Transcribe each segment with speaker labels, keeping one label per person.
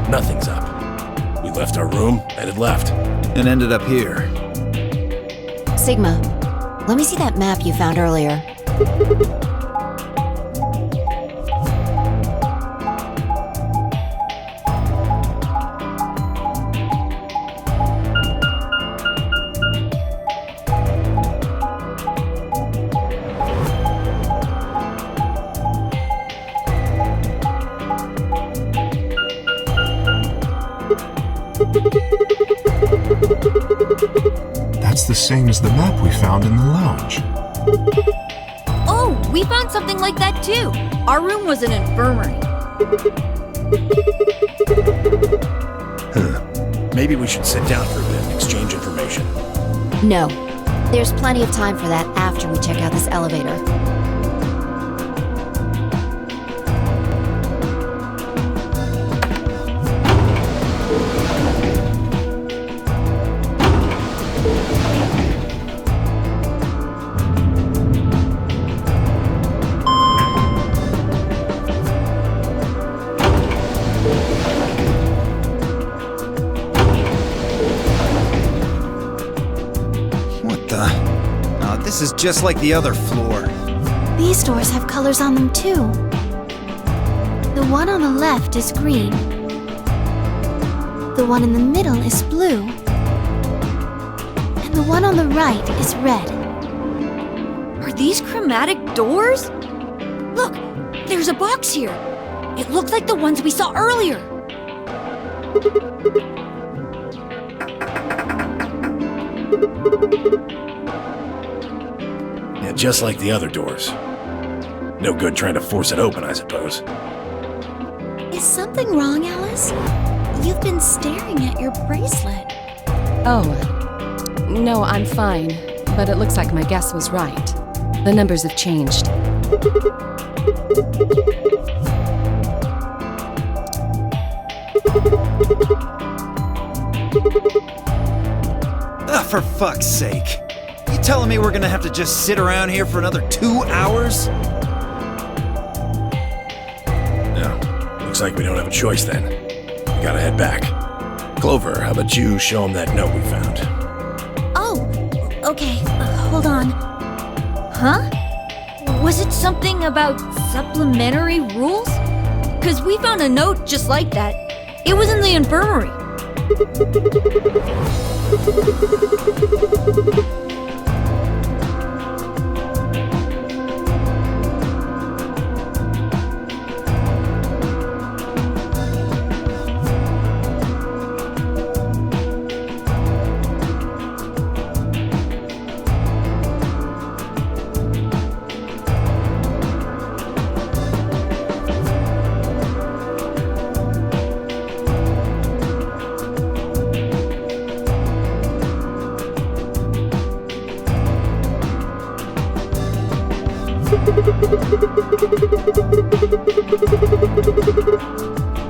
Speaker 1: Nothing's up. We left our room, headed left.
Speaker 2: And ended up here.
Speaker 3: Sigma, let me see that map you found earlier.
Speaker 4: That's the same as the map we found in the lounge.
Speaker 5: Oh, we found something like that too. Our room was an infirmary.
Speaker 1: Maybe we should sit down for a bit and exchange information.
Speaker 3: No. There's plenty of time for that after we check out this elevator.
Speaker 2: This is just like the other floor.
Speaker 6: These doors have colors on them too. The one on the left is green. The one in the middle is blue. And the one on the right is red.
Speaker 5: Are these chromatic doors? Look, there's a box here. It looks like the ones we saw earlier.
Speaker 1: Yeah, just like the other doors. No good trying to force it open, I suppose.
Speaker 6: Is something wrong, Alice? You've been staring at your bracelet.
Speaker 7: Oh, no, I'm fine. But it looks like my guess was right. The numbers have changed.
Speaker 2: Ah, for fuck's sake. You telling me we're gonna have to just sit around here for another 2 hours?
Speaker 1: No. Looks like we don't have a choice then. We gotta head back. Clover, how about you show him that note we found?
Speaker 6: Oh, okay, hold on.
Speaker 5: Huh? Was it something about supplementary rules? 'Cause we found a note just like that. It was in the infirmary.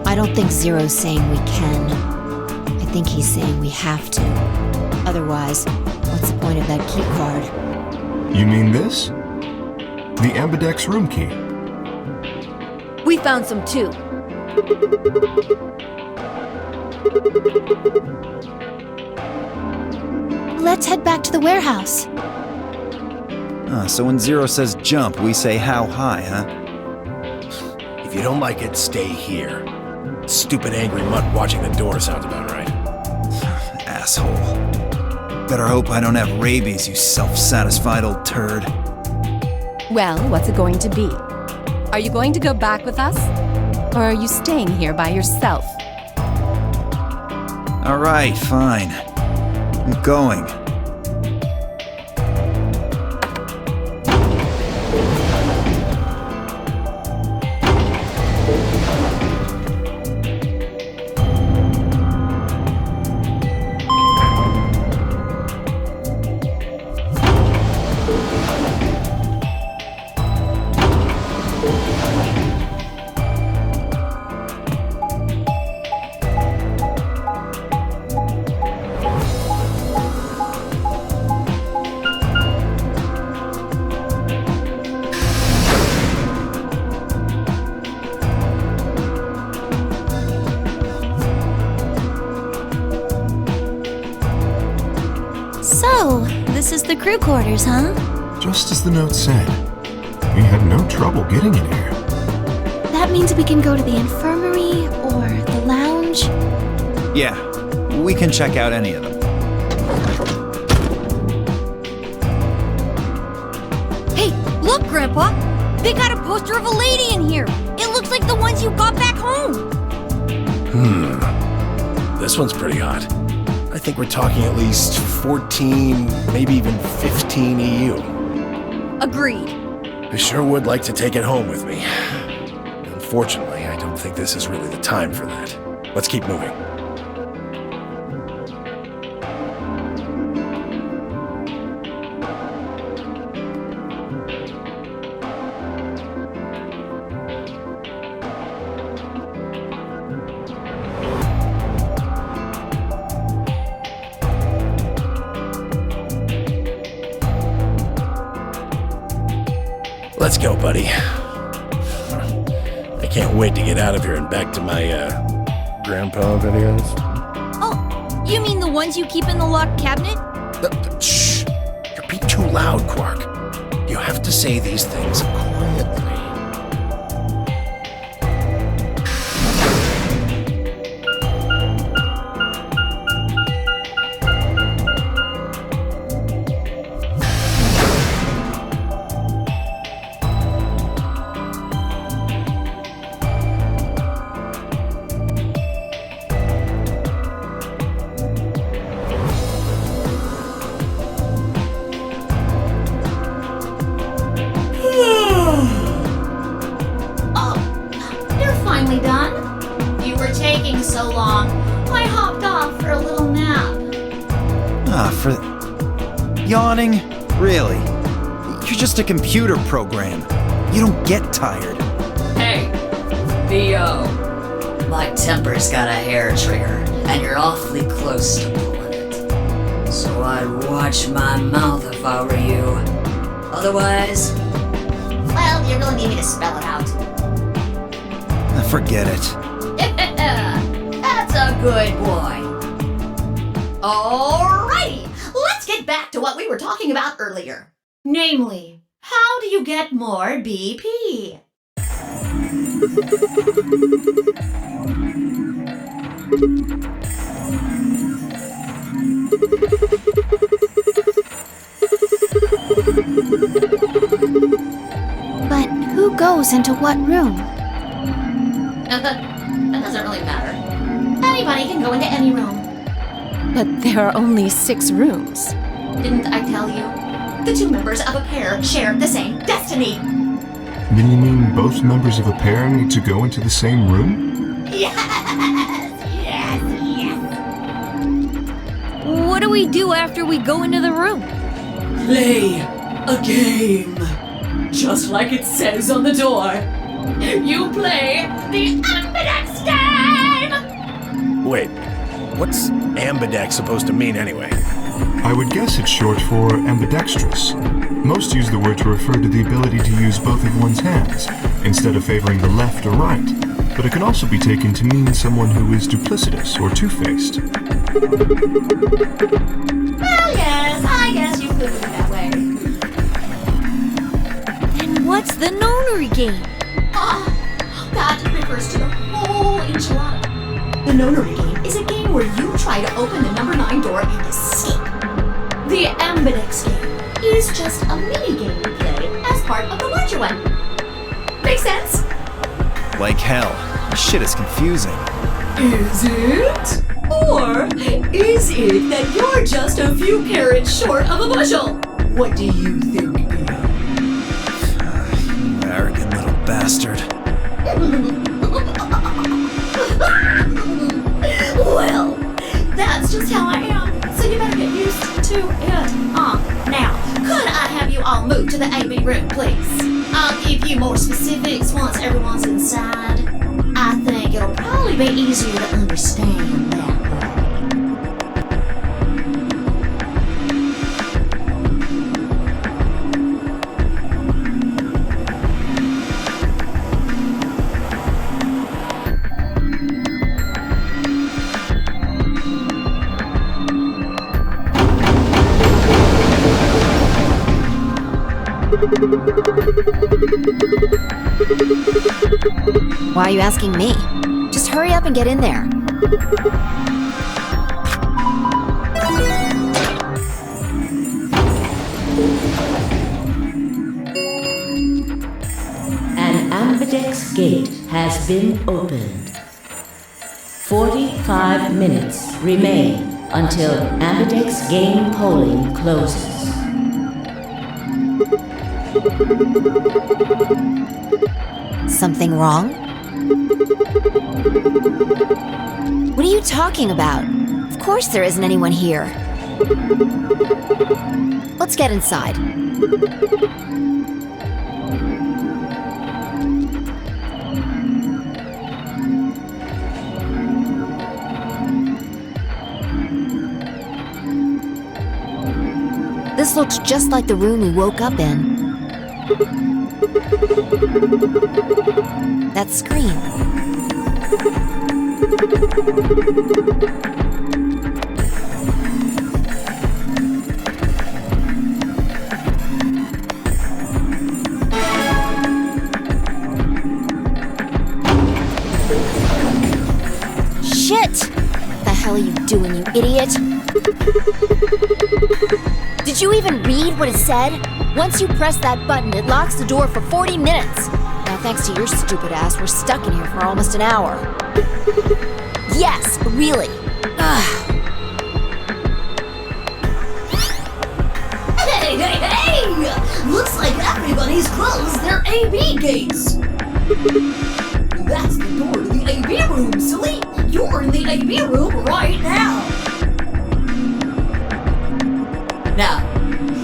Speaker 3: I don't think Zero's saying we can. I think he's saying we have to. Otherwise, what's the point of that key card?
Speaker 4: You mean this? The Ambidex room key.
Speaker 5: We found some too.
Speaker 6: Let's head back to the warehouse.
Speaker 2: So when Zero says jump, we say how high, huh?
Speaker 1: If you don't like it, stay here. Stupid angry mutt watching the door sounds about right.
Speaker 2: Asshole. Better hope I don't have rabies, you self-satisfied old turd.
Speaker 7: Well, what's it going to be? Are you going to go back with us? Or are you staying here by yourself?
Speaker 2: All right, fine. I'm going.
Speaker 6: the crew quarters, huh?
Speaker 4: Just as the note said. We had no trouble getting in here.
Speaker 6: That means we can go to the infirmary or the lounge.
Speaker 2: Yeah, we can check out any of them.
Speaker 5: Hey, look, Grandpa! They got a poster of a lady in here! It looks like the ones you got back home!
Speaker 1: This one's pretty hot. I think we're talking at least 14, maybe even 15 EU.
Speaker 5: Agreed.
Speaker 1: I sure would like to take it home with me. Unfortunately, I don't think this is really the time for that. Let's keep moving. Let's go, buddy. I can't wait to get out of here and back to my, grandpa videos.
Speaker 5: Oh, you mean the ones you keep in the locked cabinet?
Speaker 1: Shh! You're being too loud, Quark. You have to say these things quietly.
Speaker 8: Finally done? You were taking so long. I hopped off for a little nap.
Speaker 2: For... Yawning? Really? You're just a computer program. You don't get tired.
Speaker 9: Hey, Theo. My temper's got a hair trigger, and you're awfully close to pulling it. So I'd watch my mouth if I were you. Otherwise...
Speaker 8: Well, you really need me to spell it out.
Speaker 2: Forget it.
Speaker 8: That's a good boy. Alrighty, let's get back to what we were talking about earlier. Namely, how do you get more BP?
Speaker 6: But who goes into what room?
Speaker 8: That doesn't really matter. Anybody can go into any room.
Speaker 7: But there are only 6 rooms.
Speaker 8: Didn't I tell you? The 2 members of a pair share the same destiny.
Speaker 4: Then you mean both members of a pair need to go into the same room?
Speaker 8: Yes!
Speaker 5: What do we do after we go into the room?
Speaker 9: Play a game. Just like it says on the door. You play
Speaker 8: The Ambidex game!
Speaker 1: Wait, what's ambidex supposed to mean anyway?
Speaker 4: I would guess it's short for ambidextrous. Most use the word to refer to the ability to use both of one's hands, instead of favoring the left or right. But it can also be taken to mean someone who is duplicitous or two-faced.
Speaker 8: Well, yes, I guess you could put it that way.
Speaker 5: Then what's the nonary game?
Speaker 8: That refers to the whole enchilada. The nonary game is a game where you try to open the number 9 door and escape. The ambidex game is just a mini-game you play as part of the larger one. Make sense?
Speaker 2: Like hell. This shit is confusing.
Speaker 9: Is it? Or is it that you're just a few carrots short of a bushel? What do you think, Theo?
Speaker 2: You arrogant little bastard.
Speaker 8: Well, that's just how I am, so you better get used to it. Now, could I have you all move to the AB room, please? I'll give you more specifics once everyone's inside. I think it'll probably be easier to understand that way.
Speaker 3: Why are you asking me? Just hurry up and get in there.
Speaker 10: An ambidex gate has been opened. 45 minutes remain until ambidex game polling closes.
Speaker 3: Something wrong? What are you talking about? Of course there isn't anyone here. Let's get inside. This looks just like the room we woke up in. That screen. Shit! What the hell are you doing, you idiot? Did you even read what it said? Once you press that button, it locks the door for 40 minutes. Now, thanks to your stupid ass, we're stuck in here for almost an hour. Yes, really.
Speaker 8: Hey! Looks like everybody's closed their AB gates. That's the door to the AB room, silly. You're in the AB room right now. Now,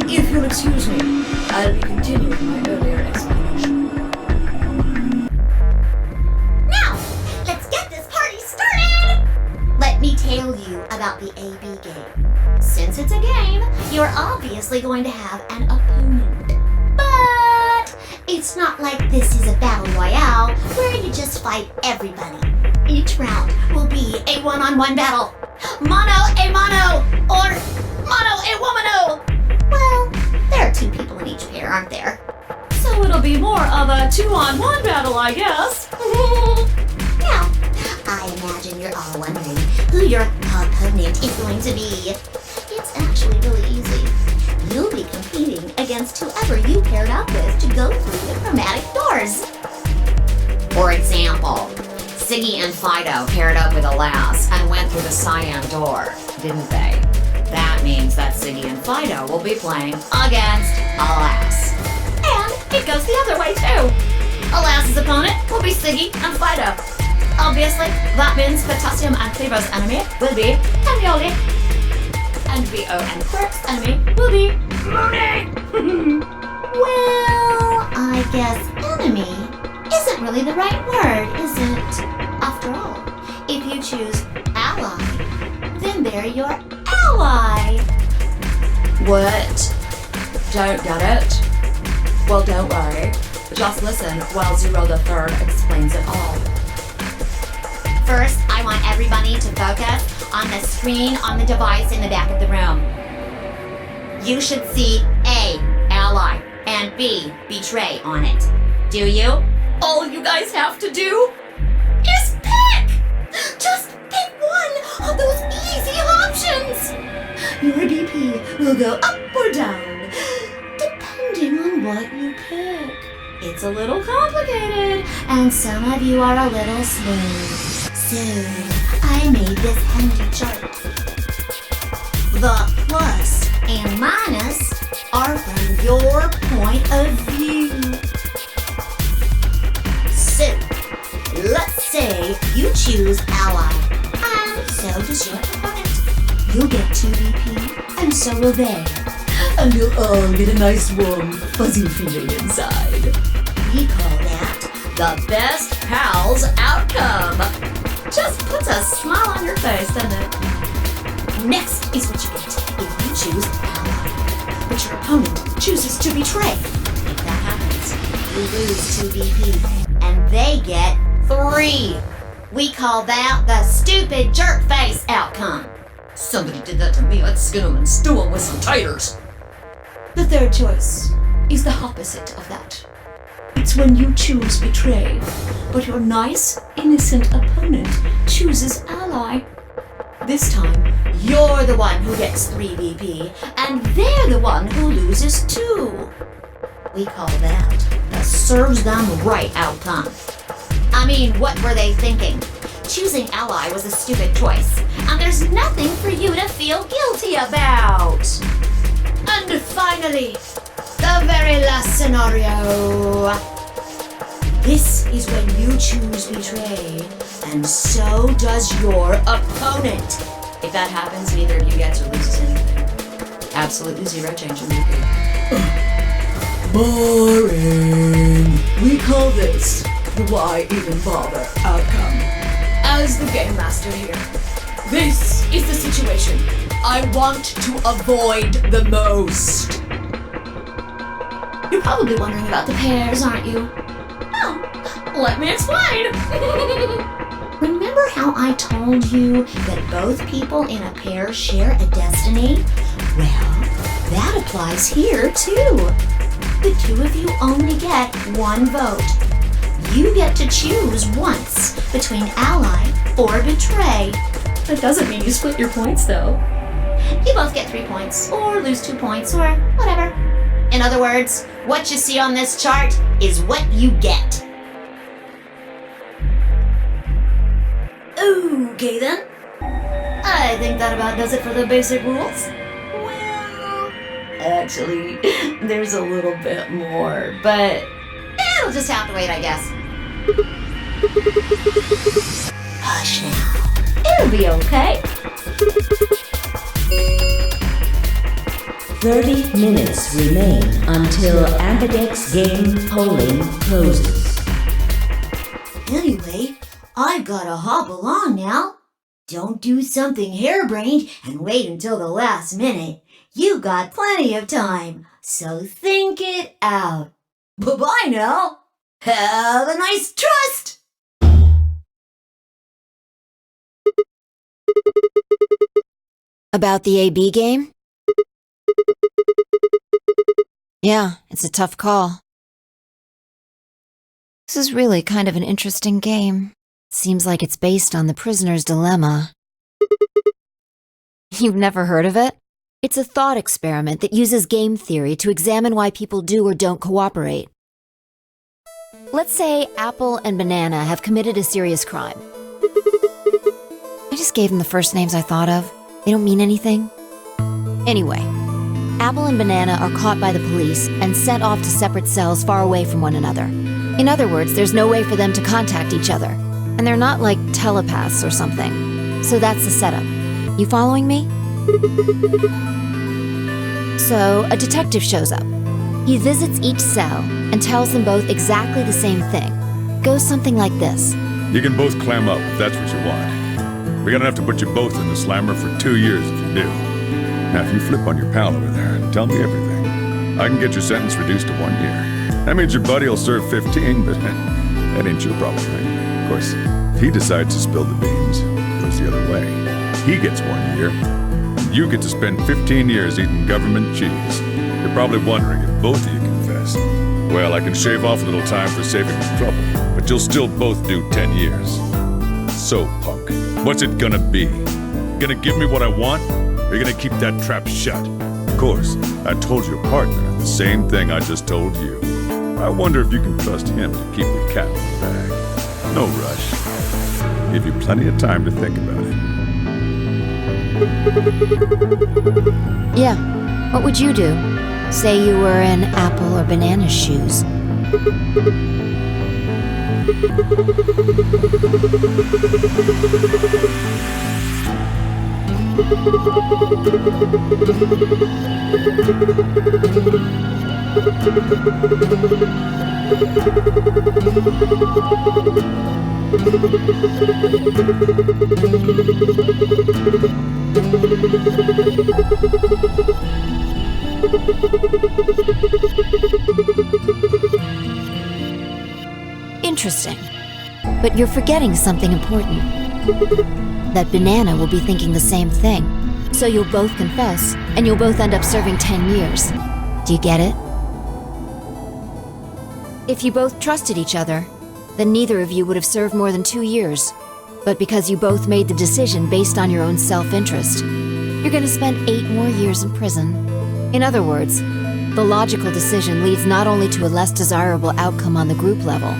Speaker 8: if you'll excuse me, I'll be continuing my earlier explanation.
Speaker 11: Now, let's get this party started! Let me tell you about the AB game. Since it's a game, you're obviously going to have an opponent. But it's not like this is a battle royale where you just fight everybody. Each round will be a one-on-one battle. Mono a mono, or mono a womano. Well, there are two people in each pair, aren't there?
Speaker 8: So it'll be more of a 2-on-1 battle, I guess.
Speaker 11: Now, I imagine you're all wondering who your opponent is going to be. It's actually really easy. You'll be competing against whoever you paired up with to go through the chromatic doors.
Speaker 9: For example, Siggy and Fido paired up with Alas and went through the cyan door, didn't they? That means that Siggy and Fido will be playing against Alas.
Speaker 8: And it goes the other way too. Alas's opponent will be Siggy and Fido. Obviously, that means Potassium and Cleaver's enemy will be Hemioli. And VO and Quirk's enemy will be Mooney.
Speaker 11: Well, I guess enemy isn't really the right word, is it? After all, if you choose ally, then they're your ally.
Speaker 9: What? Don't get it? Well, don't worry. Just listen while Zero the Third explains it all.
Speaker 11: First, I want everybody to focus on the screen on the device in the back of the room. You should see A, ally, and B, betray on it. Do you?
Speaker 8: All you guys have to do is pick! Just pick one of those easy options! Your BP will go up or down, depending on what you pick. It's a little complicated, and some of you are a little slow. So, I made this handy chart. The plus and minus are from your point of view. So, let's say you choose ally, and so does your opponent. You'll get 2 BP, and so will they. And you'll all get a nice warm, fuzzy feeling inside. We call that the best pals outcome. Just puts a smile on your face, doesn't it? Next is what you get if you choose ally, but your opponent chooses to betray. If that happens, you lose 2 BP, and they get 3. We call that the stupid jerk face outcome. Somebody did that to me. I'd skin them and stew them with some taters. The third choice is the opposite of that. It's when you choose betray, but your nice, innocent opponent chooses ally. This time, you're the one who gets 3 BP, and they're the one who loses 2. We call that the serves them right outcome. I mean, what were they thinking? Choosing ally was a stupid choice, and there's nothing for you to feel guilty about. And finally, the very last scenario. This is when you choose betray, and so does your opponent. If that happens, neither of you gets or loses anything. Absolutely zero change in the game. Boring. We call this the why even bother outcome. As the game master here, this is the situation I want to avoid the most. You're probably wondering about the pairs, aren't you? Oh, let me explain. Remember how I told you that both people in a pair share a destiny? Well, that applies here too. The 2 of you only get 1 vote. You get to choose once between ally or betray. That doesn't mean you split your points though. You both get 3 points, or lose 2 points, or whatever. In other words, what you see on this chart is what you get. Okay then. I think that about does it for the basic rules. Well, actually, there's a little bit more, but it'll just have to wait, I guess. Hush now. It'll be okay.
Speaker 10: 30 minutes remain until Ambidex game polling closes.
Speaker 11: Anyway, I've gotta hop along now. Don't do something harebrained and wait until the last minute. You got plenty of time, so think it out. Bye-bye now. Have a nice trust!
Speaker 3: About the AB game? Yeah, it's a tough call. This is really kind of an interesting game. Seems like it's based on the prisoner's dilemma. You've never heard of it? It's a thought experiment that uses game theory to examine why people do or don't cooperate. Let's say Apple and Banana have committed a serious crime. I just gave them the first names I thought of. They don't mean anything. Anyway, Apple and Banana are caught by the police and sent off to separate cells far away from one another. In other words, there's no way for them to contact each other. And they're not like telepaths or something. So that's the setup. You following me? So, a detective shows up. He visits each cell and tells them both exactly the same thing. Goes something like this.
Speaker 12: You can both clam up if that's what you want. We're gonna have to put you both in the slammer for 2 years if you do. Now, if you flip on your pal over there and tell me everything, I can get your sentence reduced to 1 year. That means your buddy will serve 15, but that ain't your problem, right? Of course, if he decides to spill the beans, it goes the other way. He gets 1 year, and you get to spend 15 years eating government cheese. You're probably wondering if both of you confess. Well, I can shave off a little time for saving you trouble, but you'll still both do 10 years. So, punk, what's it gonna be? Gonna give me what I want, or you gonna keep that trap shut? Of course, I told your partner the same thing I just told you. I wonder if you can trust him to keep the cat in the bag. No rush. Give you plenty of time to think about it.
Speaker 3: Yeah, what would you do? Say you were in Apple or Banana's shoes. Interesting. But you're forgetting something important. That Banana will be thinking the same thing. So you'll both confess, and you'll both end up serving 10 years. Do you get it? If you both trusted each other, then neither of you would have served more than 2 years. But because you both made the decision based on your own self-interest, you're gonna spend 8 more years in prison. In other words, the logical decision leads not only to a less desirable outcome on the group level,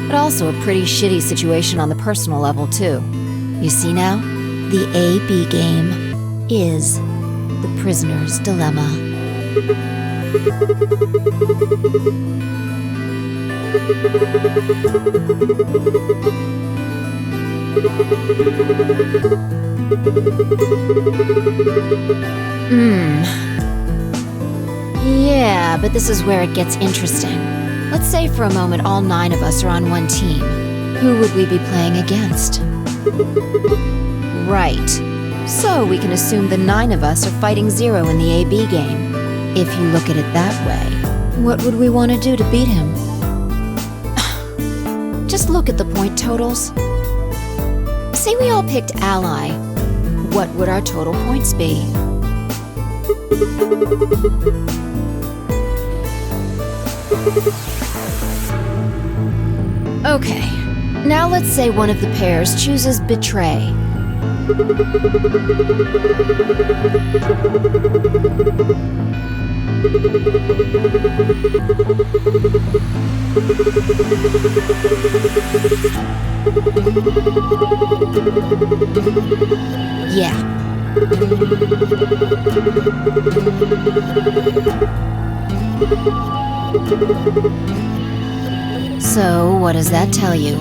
Speaker 3: but also a pretty shitty situation on the personal level too. You see now? The A-B game is the prisoner's dilemma. Yeah, but this is where it gets interesting. Let's say for a moment all 9 of us are on one team. Who would we be playing against? Right. So we can assume the 9 of us are fighting Zero in the AB game. If you look at it that way, what would we want to do to beat him? Just look at the point totals. Say we all picked Ally. What would our total points be? Okay, now let's say one of the pairs chooses Betray. Yeah. So, what does that tell you?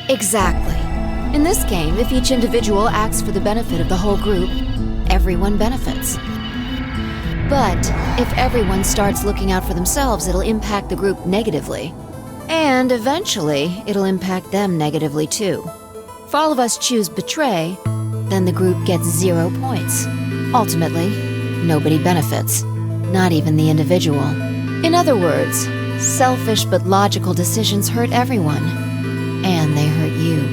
Speaker 3: Exactly. In this game, if each individual acts for the benefit of the whole group, everyone benefits. But if everyone starts looking out for themselves, it'll impact the group negatively. And eventually, it'll impact them negatively too. If all of us choose Betray, then the group gets 0 points. Ultimately, nobody benefits, not even the individual. In other words, selfish but logical decisions hurt everyone, and they hurt you.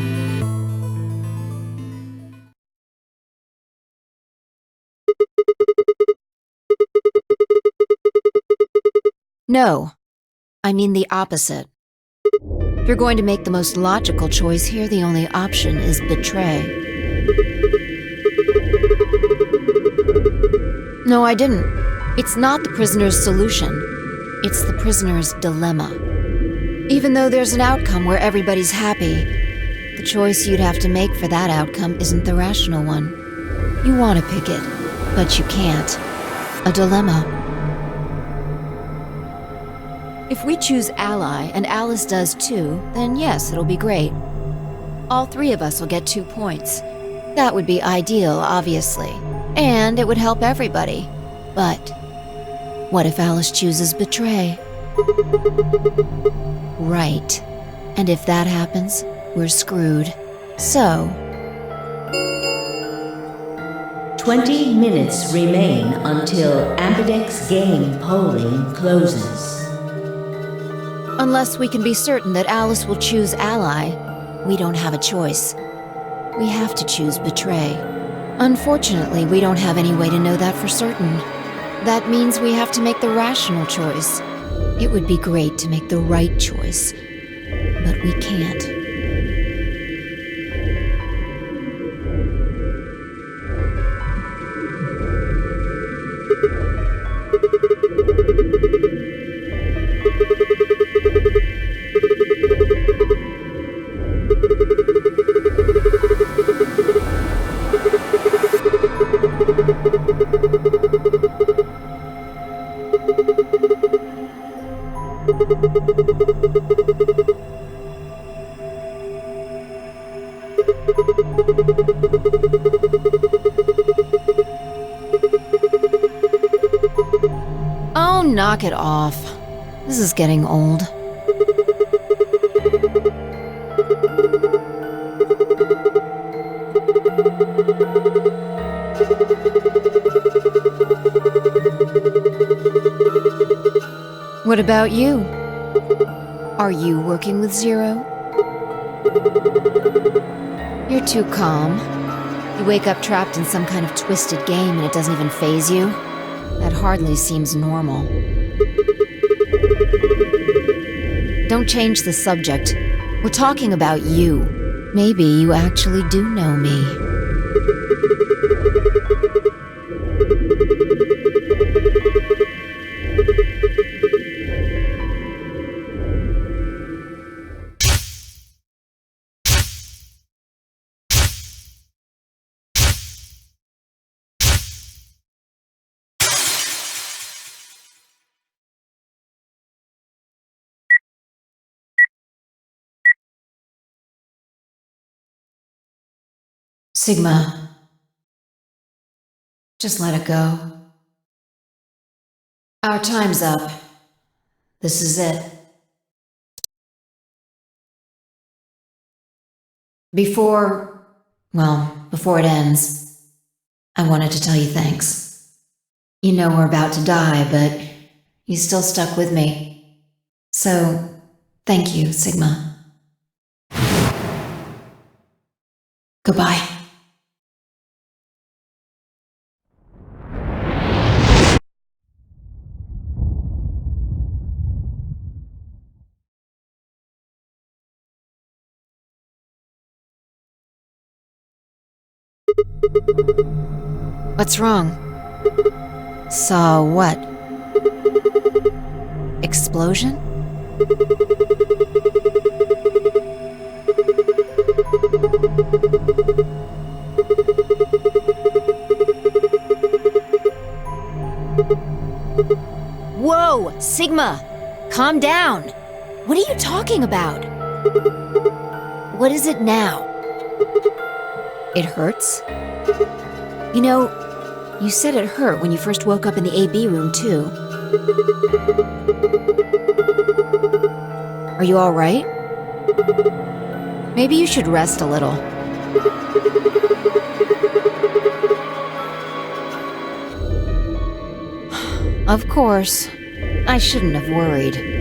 Speaker 3: No, I mean the opposite. If you're going to make the most logical choice here, the only option is Betray. No, I didn't. It's not the prisoner's solution. It's the prisoner's dilemma. Even though there's an outcome where everybody's happy, the choice you'd have to make for that outcome isn't the rational one. You want to pick it, but you can't. A dilemma. If we choose Ally, and Alice does too, then yes, it'll be great. All 3 of us will get 2 points. That would be ideal, obviously. And it would help everybody. But what if Alice chooses Betray? Right. And if that happens, we're screwed. So...
Speaker 10: 20 minutes remain until Ambidex game polling closes.
Speaker 3: Unless we can be certain that Alice will choose Ally, we don't have a choice. We have to choose Betray. Unfortunately, we don't have any way to know that for certain. That means we have to make the rational choice. It would be great to make the right choice, but we can't. Oh, knock it off. This is getting old. What about you? Are you working with Zero? You're too calm. You wake up trapped in some kind of twisted game and it doesn't even faze you? That hardly seems normal. Don't change the subject. We're talking about you. Maybe you actually do know me. Sigma. Just let it go. Our time's up. This is it. Before it ends, I wanted to tell you thanks. You know we're about to die, but you still stuck with me. So, thank you, Sigma. Goodbye. What's wrong? Saw what? Explosion? Whoa, Sigma! Calm down! What are you talking about? What is it now? It hurts? You know, you said it hurt when you first woke up in the AB room, too. Are you all right? Maybe you should rest a little. Of course. I shouldn't have worried.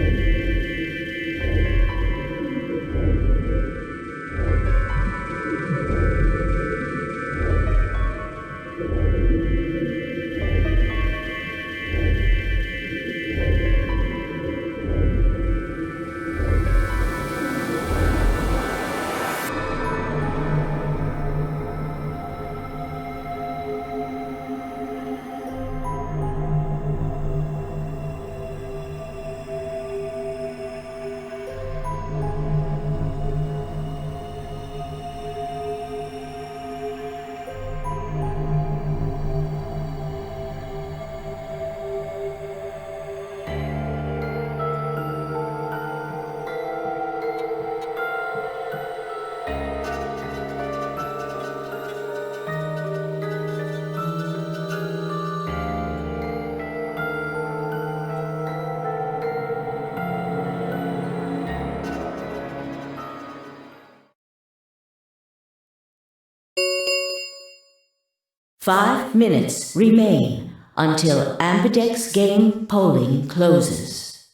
Speaker 10: Five minutes remain until Ambidex game polling closes.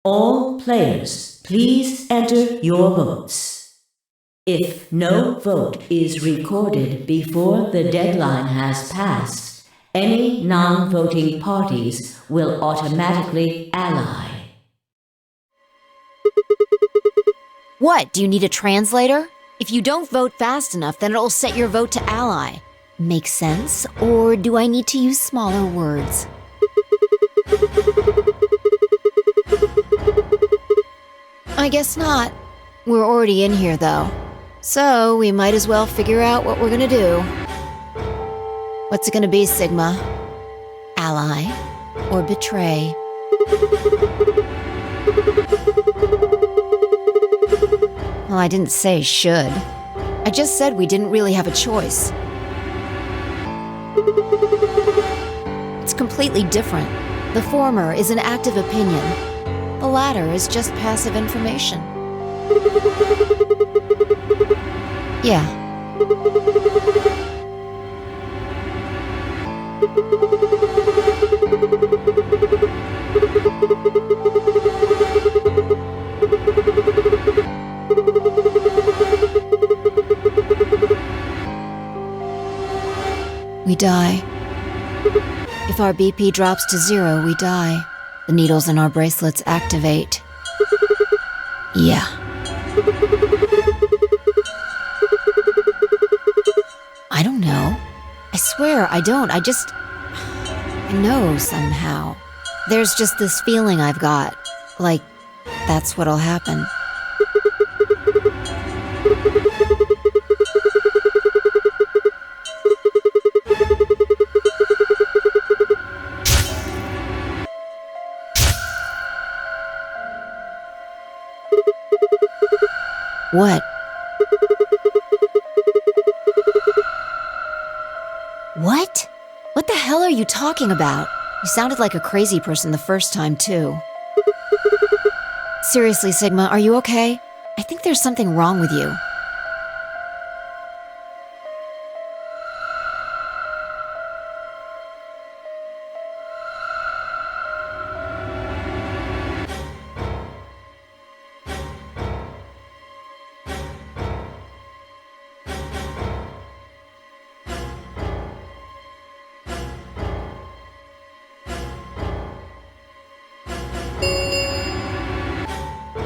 Speaker 10: All players, please enter your votes. If no vote is recorded before the deadline has passed, any non-voting parties will automatically ally.
Speaker 3: What, do you need a translator? If you don't vote fast enough, then it'll set your vote to ally. Make sense? Or do I need to use smaller words? I guess not. We're already in here, though. So we might as well figure out what we're gonna do. What's it gonna be, Sigma? Ally or betray? Well, I didn't say should. I just said we didn't really have a choice. It's completely different. The former is an active opinion. The latter is just passive information. Yeah. die. If our BP drops to 0, we die. The needles in our bracelets activate. Yeah. I don't know. I swear, I don't. I know somehow. There's just this feeling I've got. Like, that's what'll happen. What? What? What the hell are you talking about? You sounded like a crazy person the first time, too. Seriously, Sigma, are you okay? I think there's something wrong with you.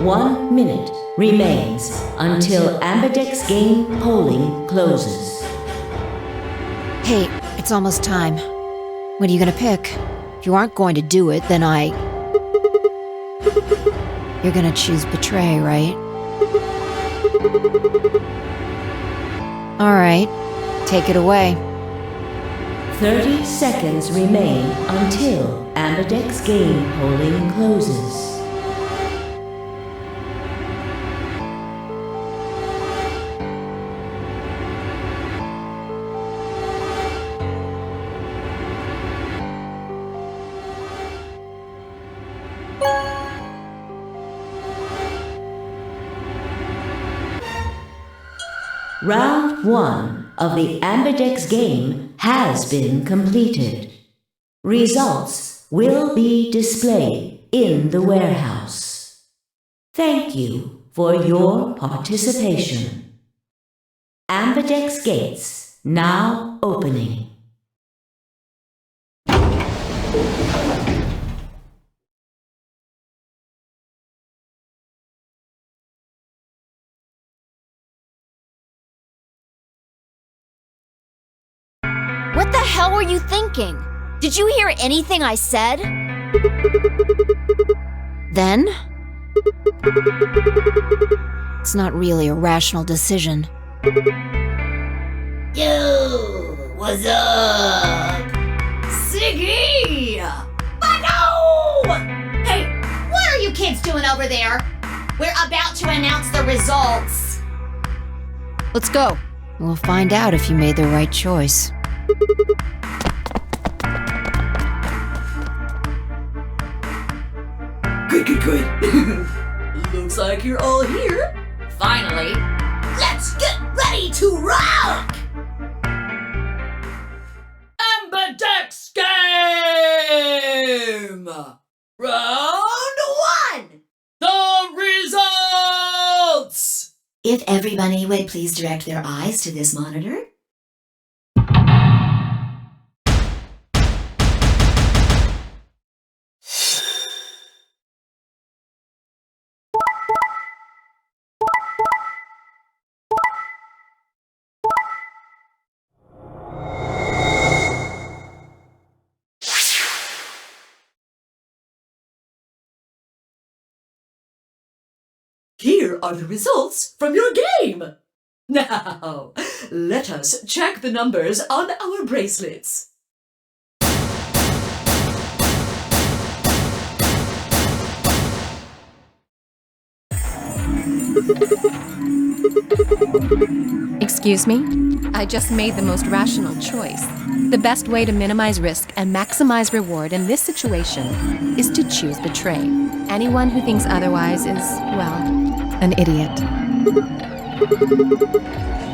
Speaker 10: One minute remains until Ambidex game polling closes.
Speaker 3: Hey, it's almost time. What are you gonna pick? If you aren't going to do it, then You're gonna choose betray, right? Alright, take it away.
Speaker 10: 30 seconds remain until Ambidex game polling closes. Round 1 of the Ambidex game has been completed. Results will be displayed in the warehouse. Thank you for your participation. Ambidex gates now opening.
Speaker 3: What the hell were you thinking? Did you hear anything I said? Then? It's not really a rational decision.
Speaker 11: Yo, what's up? Siggy! But no! Hey, what are you kids doing over there? We're about to announce the results.
Speaker 3: Let's go. We'll find out if you made the right choice.
Speaker 9: Good. Looks like you're all here. Finally.
Speaker 11: Let's get ready to rock!
Speaker 9: Ambidex game! Round 1! The results!
Speaker 11: If everybody would please direct their eyes to this monitor.
Speaker 9: Here are the results from your game. Now, let us check the numbers on our bracelets.
Speaker 7: Excuse me? I just made the most rational choice. The best way to minimize risk and maximize reward in this situation is to choose betray. Anyone who thinks otherwise is, well, an idiot.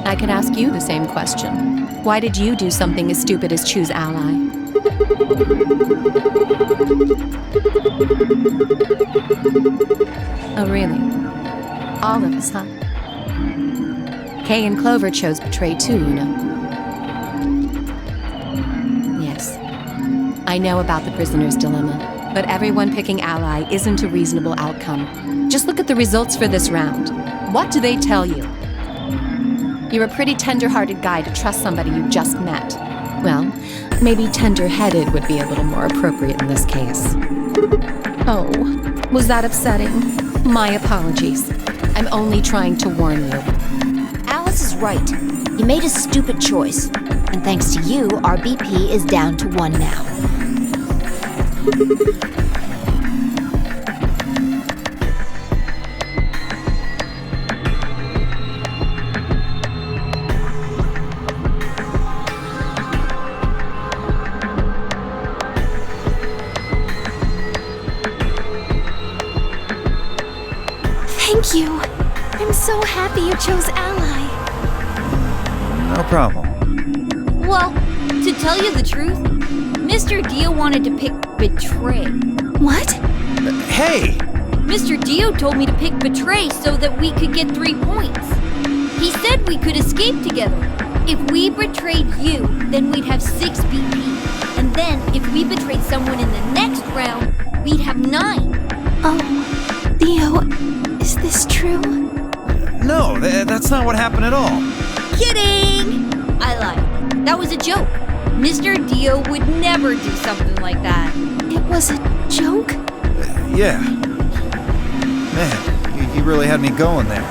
Speaker 7: I could ask you the same question. Why did you do something as stupid as choose ally? Oh, really? All of us, huh? Kay and Clover chose betray too, you know. I know about the prisoner's dilemma, but everyone picking ally isn't a reasonable outcome. Just look at the results for this round. What do they tell you? You're a pretty tender-hearted guy to trust somebody you just met. Well, maybe tender-headed would be a little more appropriate in this case. Oh, was that upsetting? My apologies. I'm only trying to warn you.
Speaker 3: Alice is right. You made a stupid choice. And thanks to you, our BP is down to 1 now.
Speaker 6: Thank you. I'm so happy you chose Ally.
Speaker 2: No problem.
Speaker 5: Well, to tell you the truth, Mr. Dio wanted to pick Betray.
Speaker 6: What?
Speaker 2: Hey!
Speaker 5: Mr. Dio told me to pick Betray so that we could get 3 points. He said we could escape together. If we betrayed you, then we'd have 6 BP. And then, if we betrayed someone in the next round, we'd have 9.
Speaker 6: Oh, Dio, is this true?
Speaker 2: No, that's not what happened at all.
Speaker 5: Kidding! I lied. That was a joke. Mr. Dio would never do something like that.
Speaker 6: It was a joke?
Speaker 2: Yeah. Man, you really had me going there.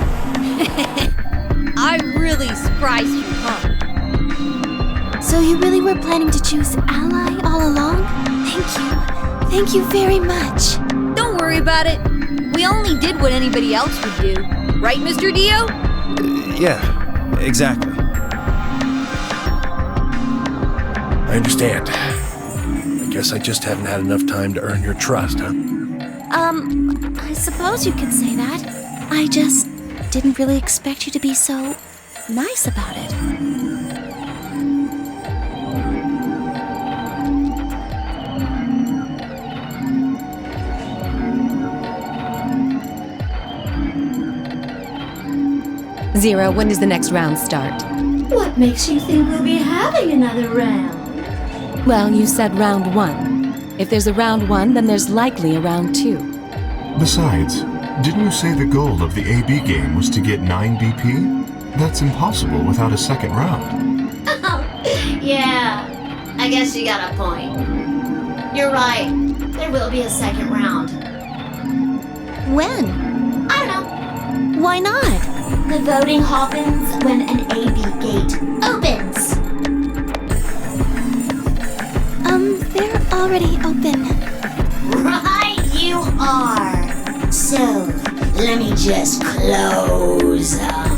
Speaker 5: I really surprised you, huh?
Speaker 6: So you really were planning to choose Ally all along? Thank you. Thank you very much.
Speaker 5: Don't worry about it. We only did what anybody else would do. Right, Mr. Dio?
Speaker 2: Yeah, exactly.
Speaker 1: I understand. I guess I just haven't had enough time to earn your trust, huh?
Speaker 6: I suppose you could say that. I just didn't really expect you to be so nice about it.
Speaker 7: Zero, when does the next round start?
Speaker 8: What makes you think we'll be having another round?
Speaker 7: Well, you said round 1. If there's a round 1, then there's likely a round 2.
Speaker 4: Besides, didn't you say the goal of the AB game was to get 9 BP? That's impossible without a second round.
Speaker 8: Yeah, I guess you got a point. You're right. There will be a second round.
Speaker 6: When?
Speaker 8: I don't know.
Speaker 6: Why not?
Speaker 8: The voting happens when an AB gate opens.
Speaker 6: They're already open.
Speaker 8: Right, you are. So, let me just close them.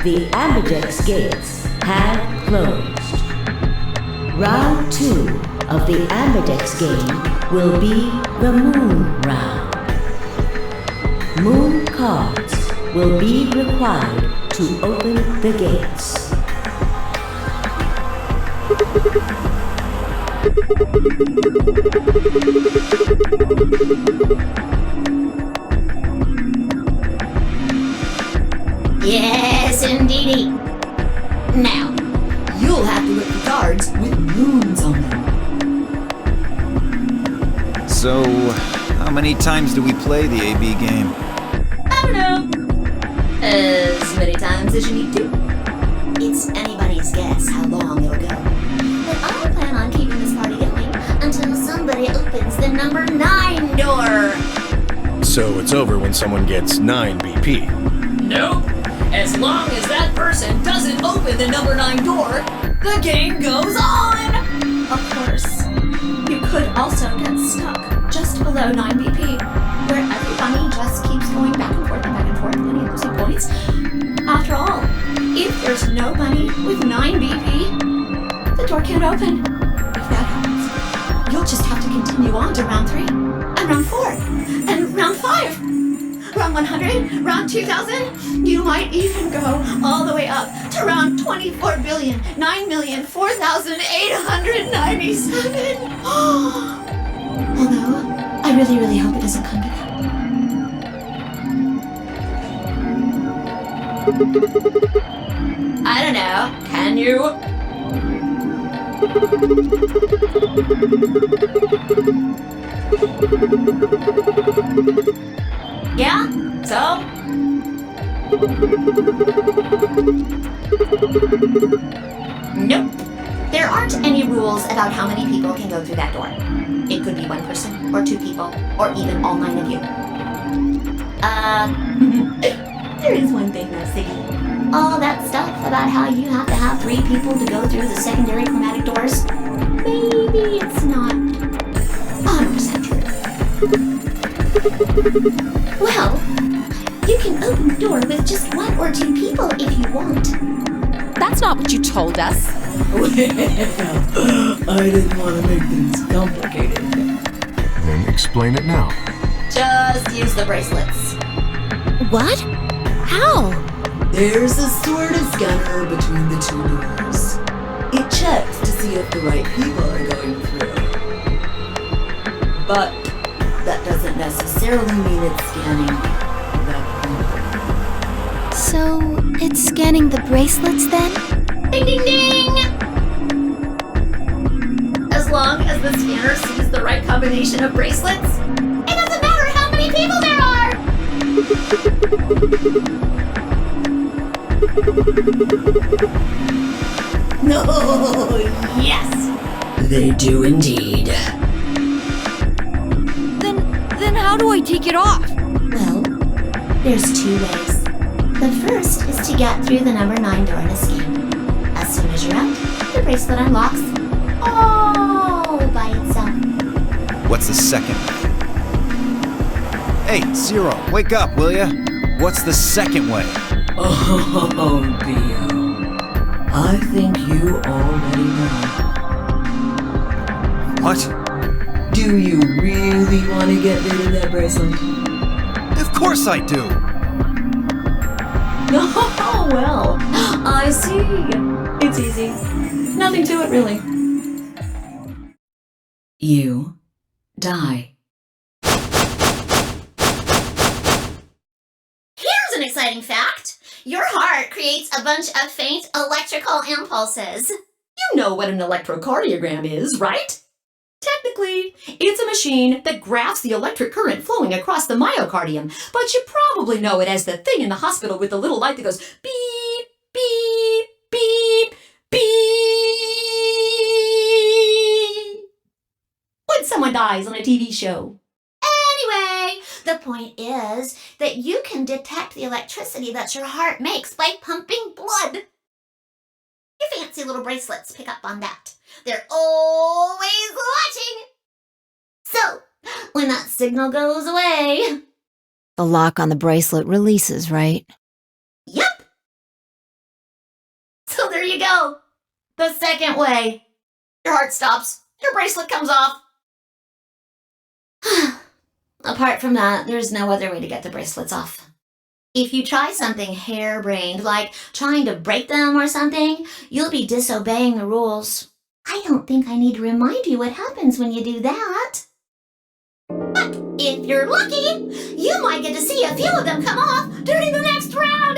Speaker 10: The Ambidex gates have closed. Round 2 of the Ambidex game will be the Moon Round. Moon cards will be required to open the gates.
Speaker 8: Yes, indeedy. Now, you'll have to look for cards with moons on them.
Speaker 2: So, how many times do we play the AB game?
Speaker 8: I don't know. As many times as you need to. It's anybody's guess how long it'll go. But I plan on keeping this party going until somebody opens the number 9 door.
Speaker 1: So it's over when someone gets 9 BP.
Speaker 9: Nope. As long as that person doesn't open the number 9 door, the game goes on!
Speaker 8: Of course, you could also get stuck just below 9 BP, where everybody just keeps going back and forth and losing points. After all, if there's nobody with 9 BP, the door can't open. If that happens, you'll just have to continue on to round 3, and round 4, and round 5. Round 100, round 2000, you might even go all the way up to round 24,009,004,897. Although, I really, really hope it doesn't come to that. I don't know. Can you? Yeah? So? Nope. There aren't any rules about how many people can go through that door. It could be one person, or two people, or even all 9 of you. There is one thing though, Siggy. All that stuff about how you have to have 3 people to go through the secondary chromatic doors, maybe it's not 100% true. Well, you can open the door with just 1 or 2 people if you want.
Speaker 7: That's not what you told us.
Speaker 9: I didn't want to make things complicated.
Speaker 4: Then explain it now.
Speaker 8: Just use the bracelets.
Speaker 6: What? How?
Speaker 9: There's a sort of scanner between the 2 doors. It checks to see if the right people are going through. But that doesn't necessarily mean it's scanning the people.
Speaker 6: So, it's scanning the bracelets then?
Speaker 8: Ding ding ding! As long as the scanner sees the right combination of bracelets, it doesn't matter how many people there are! No, yes!
Speaker 9: They do indeed.
Speaker 5: Then how do I take it off?
Speaker 11: Well, there's 2 ways. The first is to get through the number 9 door and escape. As soon as you're out, the bracelet unlocks all by itself.
Speaker 2: What's the second way? Hey, Zero, wake up, will ya? What's the second way?
Speaker 9: Oh, Theo. I think you already know.
Speaker 2: What?
Speaker 9: Do you really want to get rid of that bracelet?
Speaker 2: Of course I do!
Speaker 8: Oh, well, I see. It's easy. Nothing to it, really.
Speaker 9: You die.
Speaker 11: Here's an exciting fact. Your heart creates a bunch of faint electrical impulses.
Speaker 8: You know what an electrocardiogram is, right? Technically, it's a machine that graphs the electric current flowing across the myocardium, but you probably know it as the thing in the hospital with the little light that goes beep, beep, beep, beep when someone dies on a TV show.
Speaker 11: Anyway, the point is that you can detect the electricity that your heart makes by pumping blood. Your fancy little bracelets pick up on that. They're always watching. So, when that signal goes away...
Speaker 3: The lock on the bracelet releases, right?
Speaker 11: Yep. So there you go. The second way. Your heart stops. Your bracelet comes off. Apart from that, there's no other way to get the bracelets off. If you try something harebrained, like trying to break them or something, you'll be disobeying the rules. I don't think I need to remind you what happens when you do that. But if you're lucky, you might get to see a few of them come off during the next round.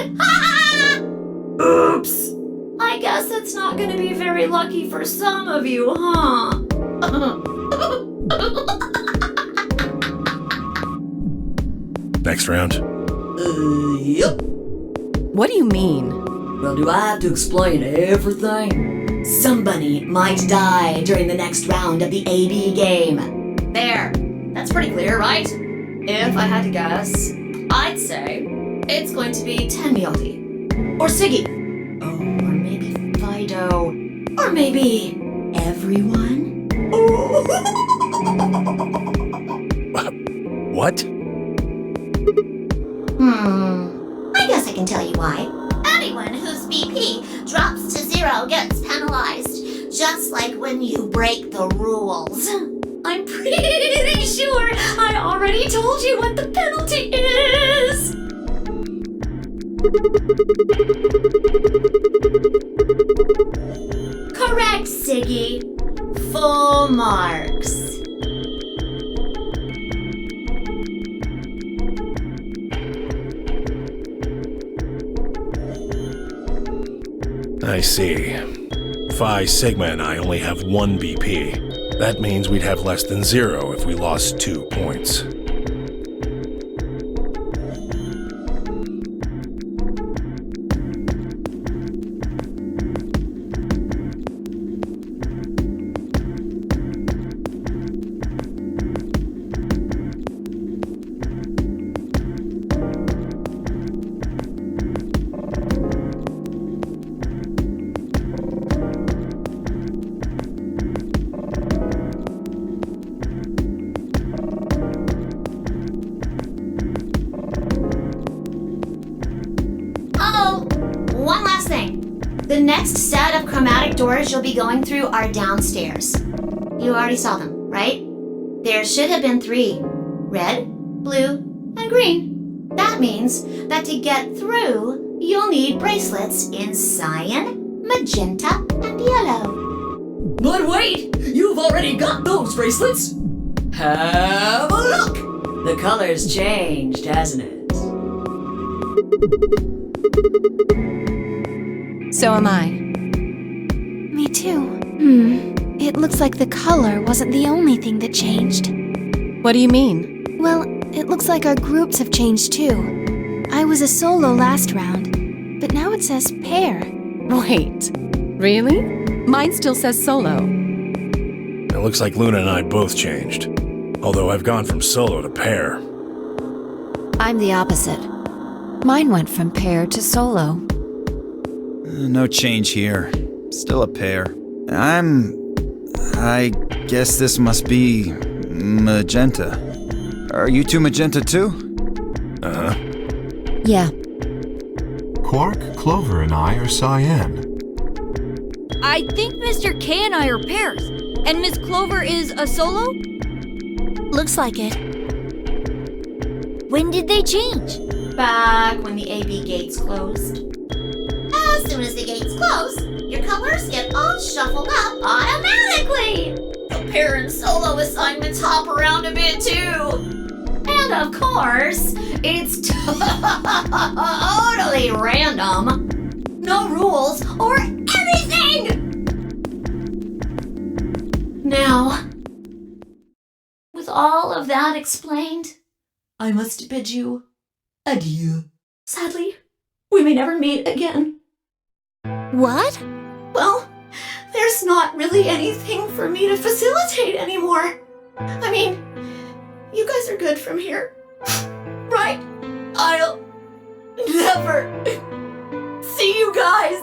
Speaker 8: Oops. I guess it's not going to be very lucky for some of you, huh?
Speaker 1: Next round.
Speaker 9: Yep.
Speaker 7: What do you mean?
Speaker 9: Well, do I have to explain everything? Somebody might die during the next round of the AB game.
Speaker 8: There. That's pretty clear, right? If I had to guess, I'd say it's going to be Tenmyoti. Or Siggy. Oh, or maybe Fido. Or maybe everyone.
Speaker 1: What?
Speaker 11: I guess I can tell you why. Anyone whose BP drops to 0 gets penalized, just like when you break the rules.
Speaker 8: I'm pretty sure I already told you what the penalty is.
Speaker 11: Correct, Siggy. Full marks.
Speaker 1: I see. Phi Sigma and I only have 1 BP. That means we'd have less than 0 if we lost 2 points.
Speaker 11: One last thing. The next set of chromatic doors you'll be going through are downstairs. You already saw them, right? There should have been 3. Red, blue, and green. That means that to get through, you'll need bracelets in cyan, magenta, and yellow.
Speaker 9: But wait! You've already got those bracelets! Have a look! The color's changed, hasn't it?
Speaker 7: So am I.
Speaker 6: Me too. It looks like the color wasn't the only thing that changed.
Speaker 7: What do you mean?
Speaker 6: Well, it looks like our groups have changed too. I was a solo last round, but now it says pair.
Speaker 7: Wait, really? Mine still says solo.
Speaker 1: It looks like Luna and I both changed. Although I've gone from solo to pair.
Speaker 3: I'm the opposite. Mine went from pair to solo.
Speaker 2: No change here. Still a pair. I guess this must be magenta. Are you 2 magenta too?
Speaker 1: Uh-huh.
Speaker 3: Yeah.
Speaker 4: Quark, Clover, and I are cyan.
Speaker 5: I think Mr. K and I are pairs. And Miss Clover is a solo?
Speaker 6: Looks like it.
Speaker 5: When did they change?
Speaker 11: Back when the AB gates closed. As soon as the gates close, your colors get all shuffled up automatically. The pair and solo assignments hop around a bit too. And of course, it's totally random. No rules or anything! Now, with all of that explained, I must bid you adieu. Sadly, we may never meet again.
Speaker 6: What?
Speaker 11: Well, there's not really anything for me to facilitate anymore. I mean, you guys are good from here, right? I'll never see you guys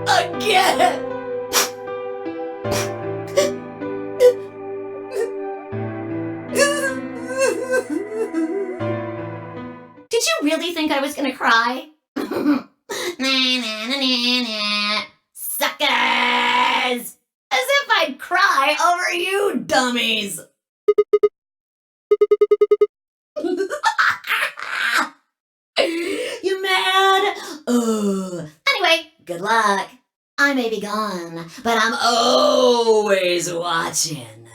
Speaker 11: again. Did you really think I was gonna cry? Suckers! As if I'd cry over you dummies! You mad? Anyway, good luck. I may be gone, but I'm always watching.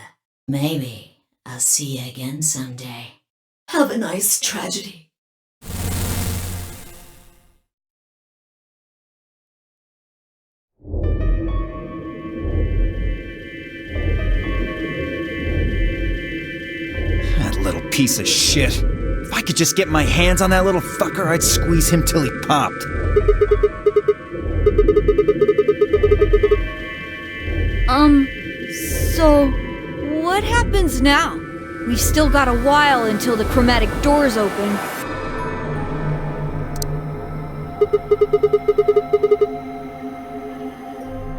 Speaker 11: Maybe I'll see you again someday. Have a nice tragedy.
Speaker 2: That little piece of shit. If I could just get my hands on that little fucker, I'd squeeze him till he popped.
Speaker 5: So what happens now? We've still got a while until the chromatic doors open.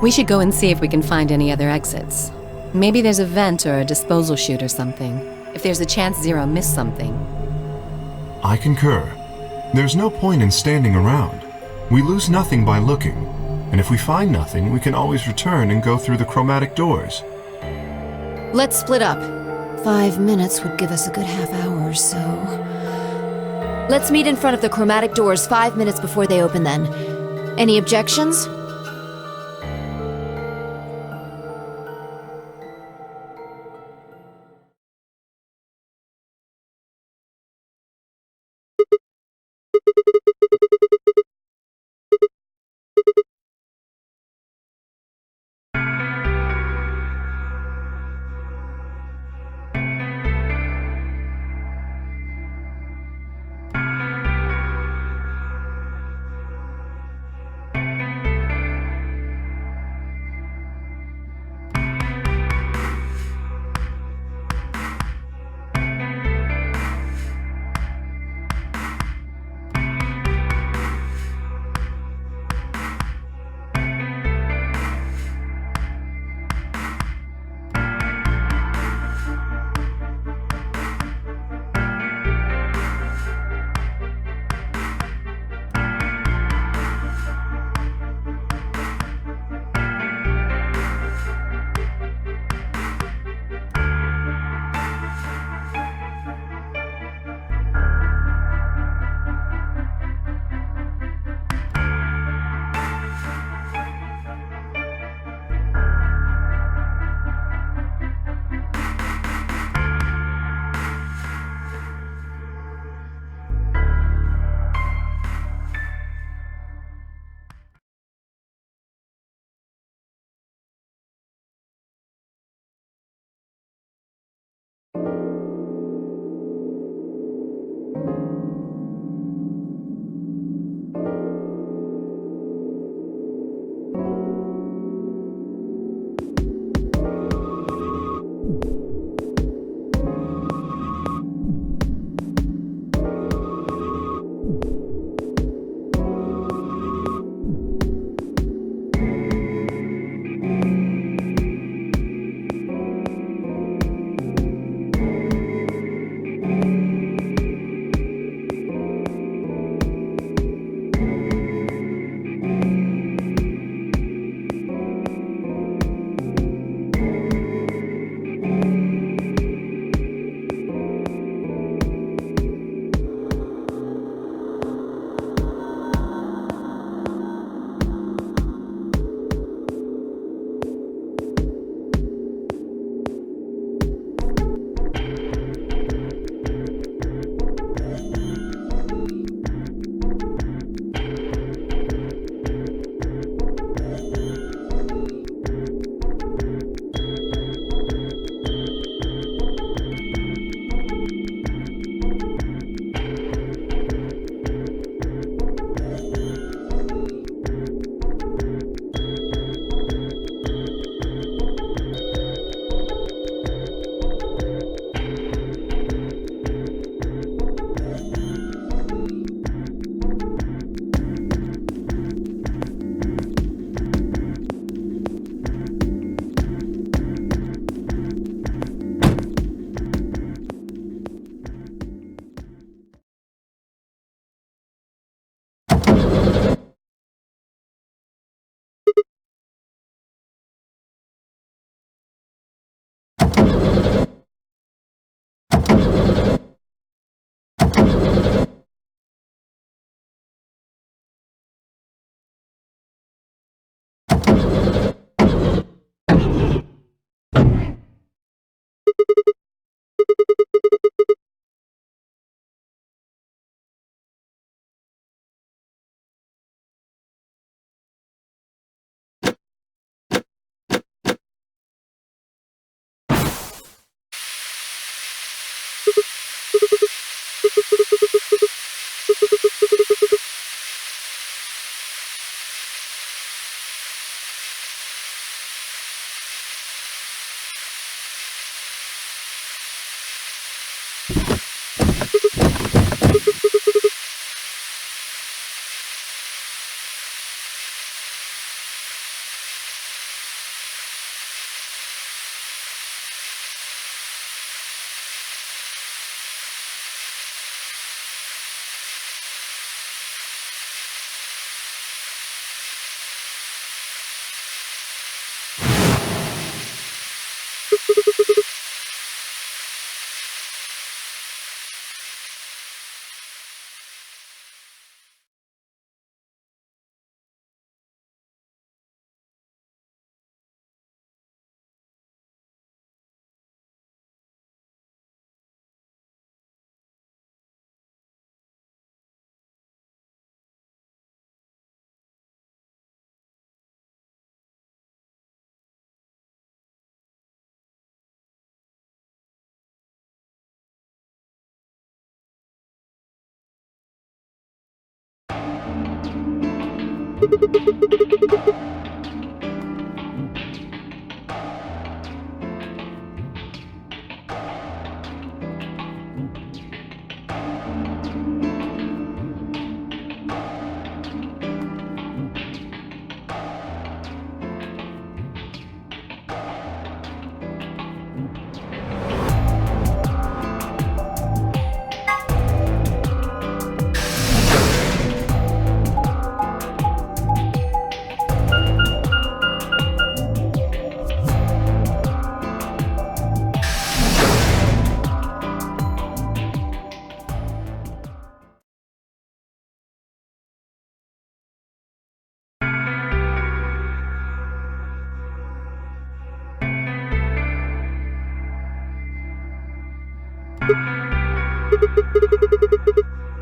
Speaker 7: We should go and see if we can find any other exits. Maybe there's a vent or a disposal chute or something. If there's a chance Zero missed something.
Speaker 4: I concur. There's no point in standing around. We lose nothing by looking, and if we find nothing, we can always return and go through the chromatic doors.
Speaker 3: Let's split up. 5 minutes would give us a good half hour or so. Let's meet in front of the chromatic doors 5 minutes before they open then. Any objections?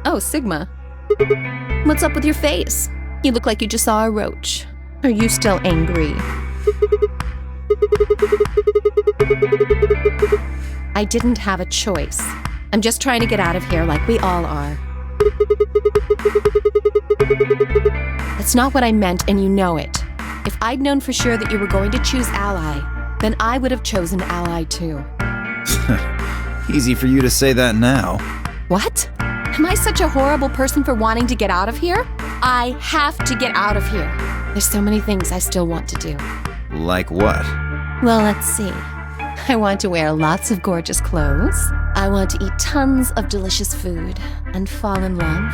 Speaker 7: Oh, Sigma. What's up with your face? You look like you just saw a roach. Are you still angry? I didn't have a choice. I'm just trying to get out of here like we all are. That's not what I meant, and you know it. If I'd known for sure that you were going to choose Ally, then I would have chosen Ally too.
Speaker 2: Easy for you to say that now.
Speaker 7: What? Am I such a horrible person for wanting to get out of here? I have to get out of here. There's so many things I still want to do.
Speaker 2: Like what?
Speaker 7: Well, let's see. I want to wear lots of gorgeous clothes. I want to eat tons of delicious food and fall in love.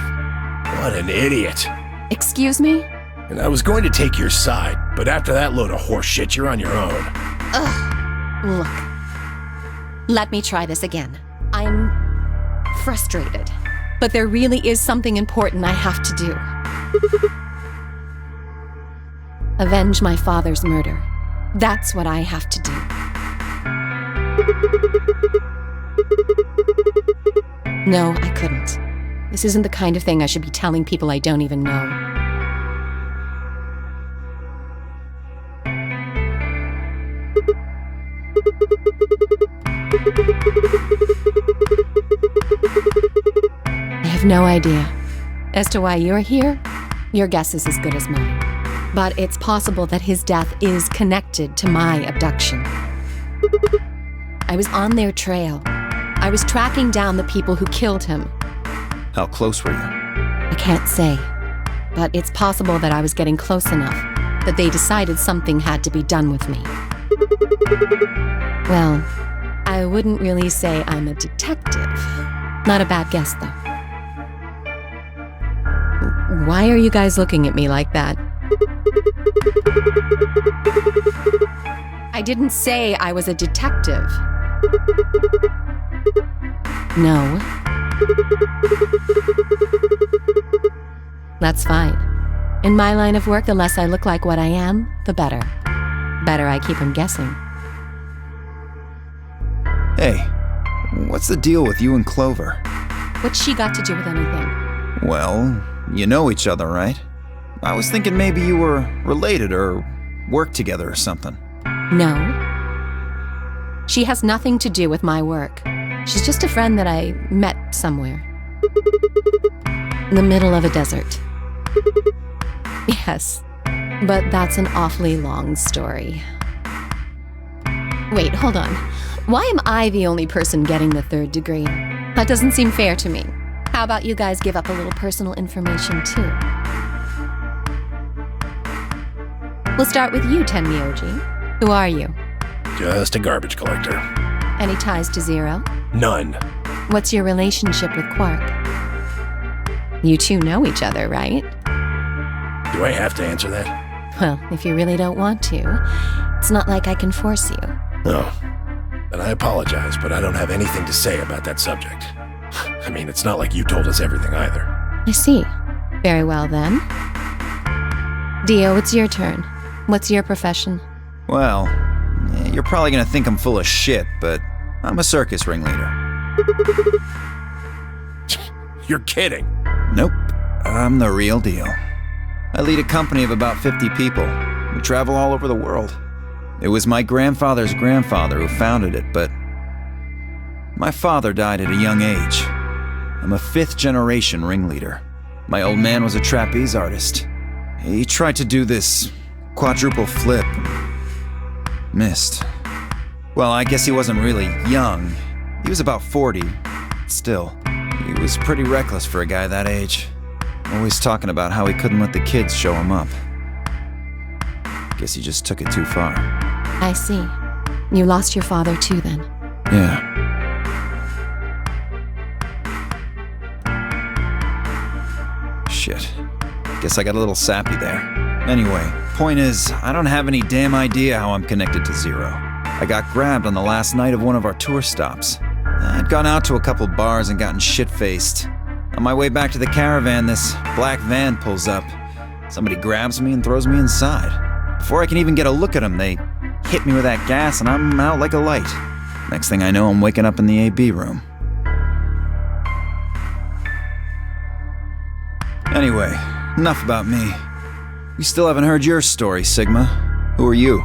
Speaker 1: What an idiot.
Speaker 7: Excuse me?
Speaker 1: And I was going to take your side, but after that load of horse shit, you're on your own.
Speaker 7: Ugh. Look. Let me try this again. I'm frustrated, but there really is something important I have to do. Avenge my father's murder. That's what I have to do. No, I couldn't. This isn't the kind of thing I should be telling people I don't even know. I have no idea. As to why you're here, your guess is as good as mine. But it's possible that his death is connected to my abduction. I was on their trail. I was tracking down the people who killed him.
Speaker 2: How close were you?
Speaker 7: I can't say, but it's possible that I was getting close enough that they decided something had to be done with me. Well, I wouldn't really say I'm a detective. Not a bad guess, though. Why are you guys looking at me like that? I didn't say I was a detective. No. That's fine. In my line of work, the less I look like what I am, the better. Better I keep him guessing.
Speaker 2: Hey, what's the deal with you and Clover?
Speaker 7: What's she got to do with anything?
Speaker 2: Well, you know each other, right? I was thinking maybe you were related or worked together or something.
Speaker 7: No. She has nothing to do with my work. She's just a friend that I met somewhere. In the middle of a desert. Yes, but that's an awfully long story. Wait, hold on. Why am I the only person getting the 3rd degree? That doesn't seem fair to me. How about you guys give up a little personal information, too? We'll start with you, Tenmyoji. Who are you?
Speaker 1: Just a garbage collector.
Speaker 7: Any ties to Zero?
Speaker 1: None.
Speaker 7: What's your relationship with Quark? You two know each other, right?
Speaker 1: Do I have to answer that?
Speaker 7: Well, if you really don't want to, it's not like I can force you.
Speaker 1: No. Then I apologize, but I don't have anything to say about that subject. I mean, it's not like you told us everything either.
Speaker 7: I see. Very well, then. Dio, it's your turn. What's your profession?
Speaker 2: Well, you're probably gonna think I'm full of shit, but I'm a circus ringleader.
Speaker 1: You're kidding.
Speaker 2: Nope, I'm the real deal. I lead a company of about 50 people. We travel all over the world. It was my grandfather's grandfather who founded it, but my father died at a young age. I'm a 5th-generation ringleader. My old man was a trapeze artist. He tried to do this quadruple flip. Missed. Well, I guess he wasn't really young. He was about 40. Still, he was pretty reckless for a guy that age. Always talking about how he couldn't let the kids show him up. Guess he just took it too far.
Speaker 7: I see. You lost your father too, then.
Speaker 2: Yeah. Shit. Guess I got a little sappy there. Anyway, point is, I don't have any damn idea how I'm connected to Zero. I got grabbed on the last night of one of our tour stops. I'd gone out to a couple bars and gotten shit-faced. On my way back to the caravan, this black van pulls up. Somebody grabs me and throws me inside. Before I can even get a look at them, they hit me with that gas and I'm out like a light. Next thing I know, I'm waking up in the AB room. Anyway, enough about me. We still haven't heard your story, Sigma. Who are you?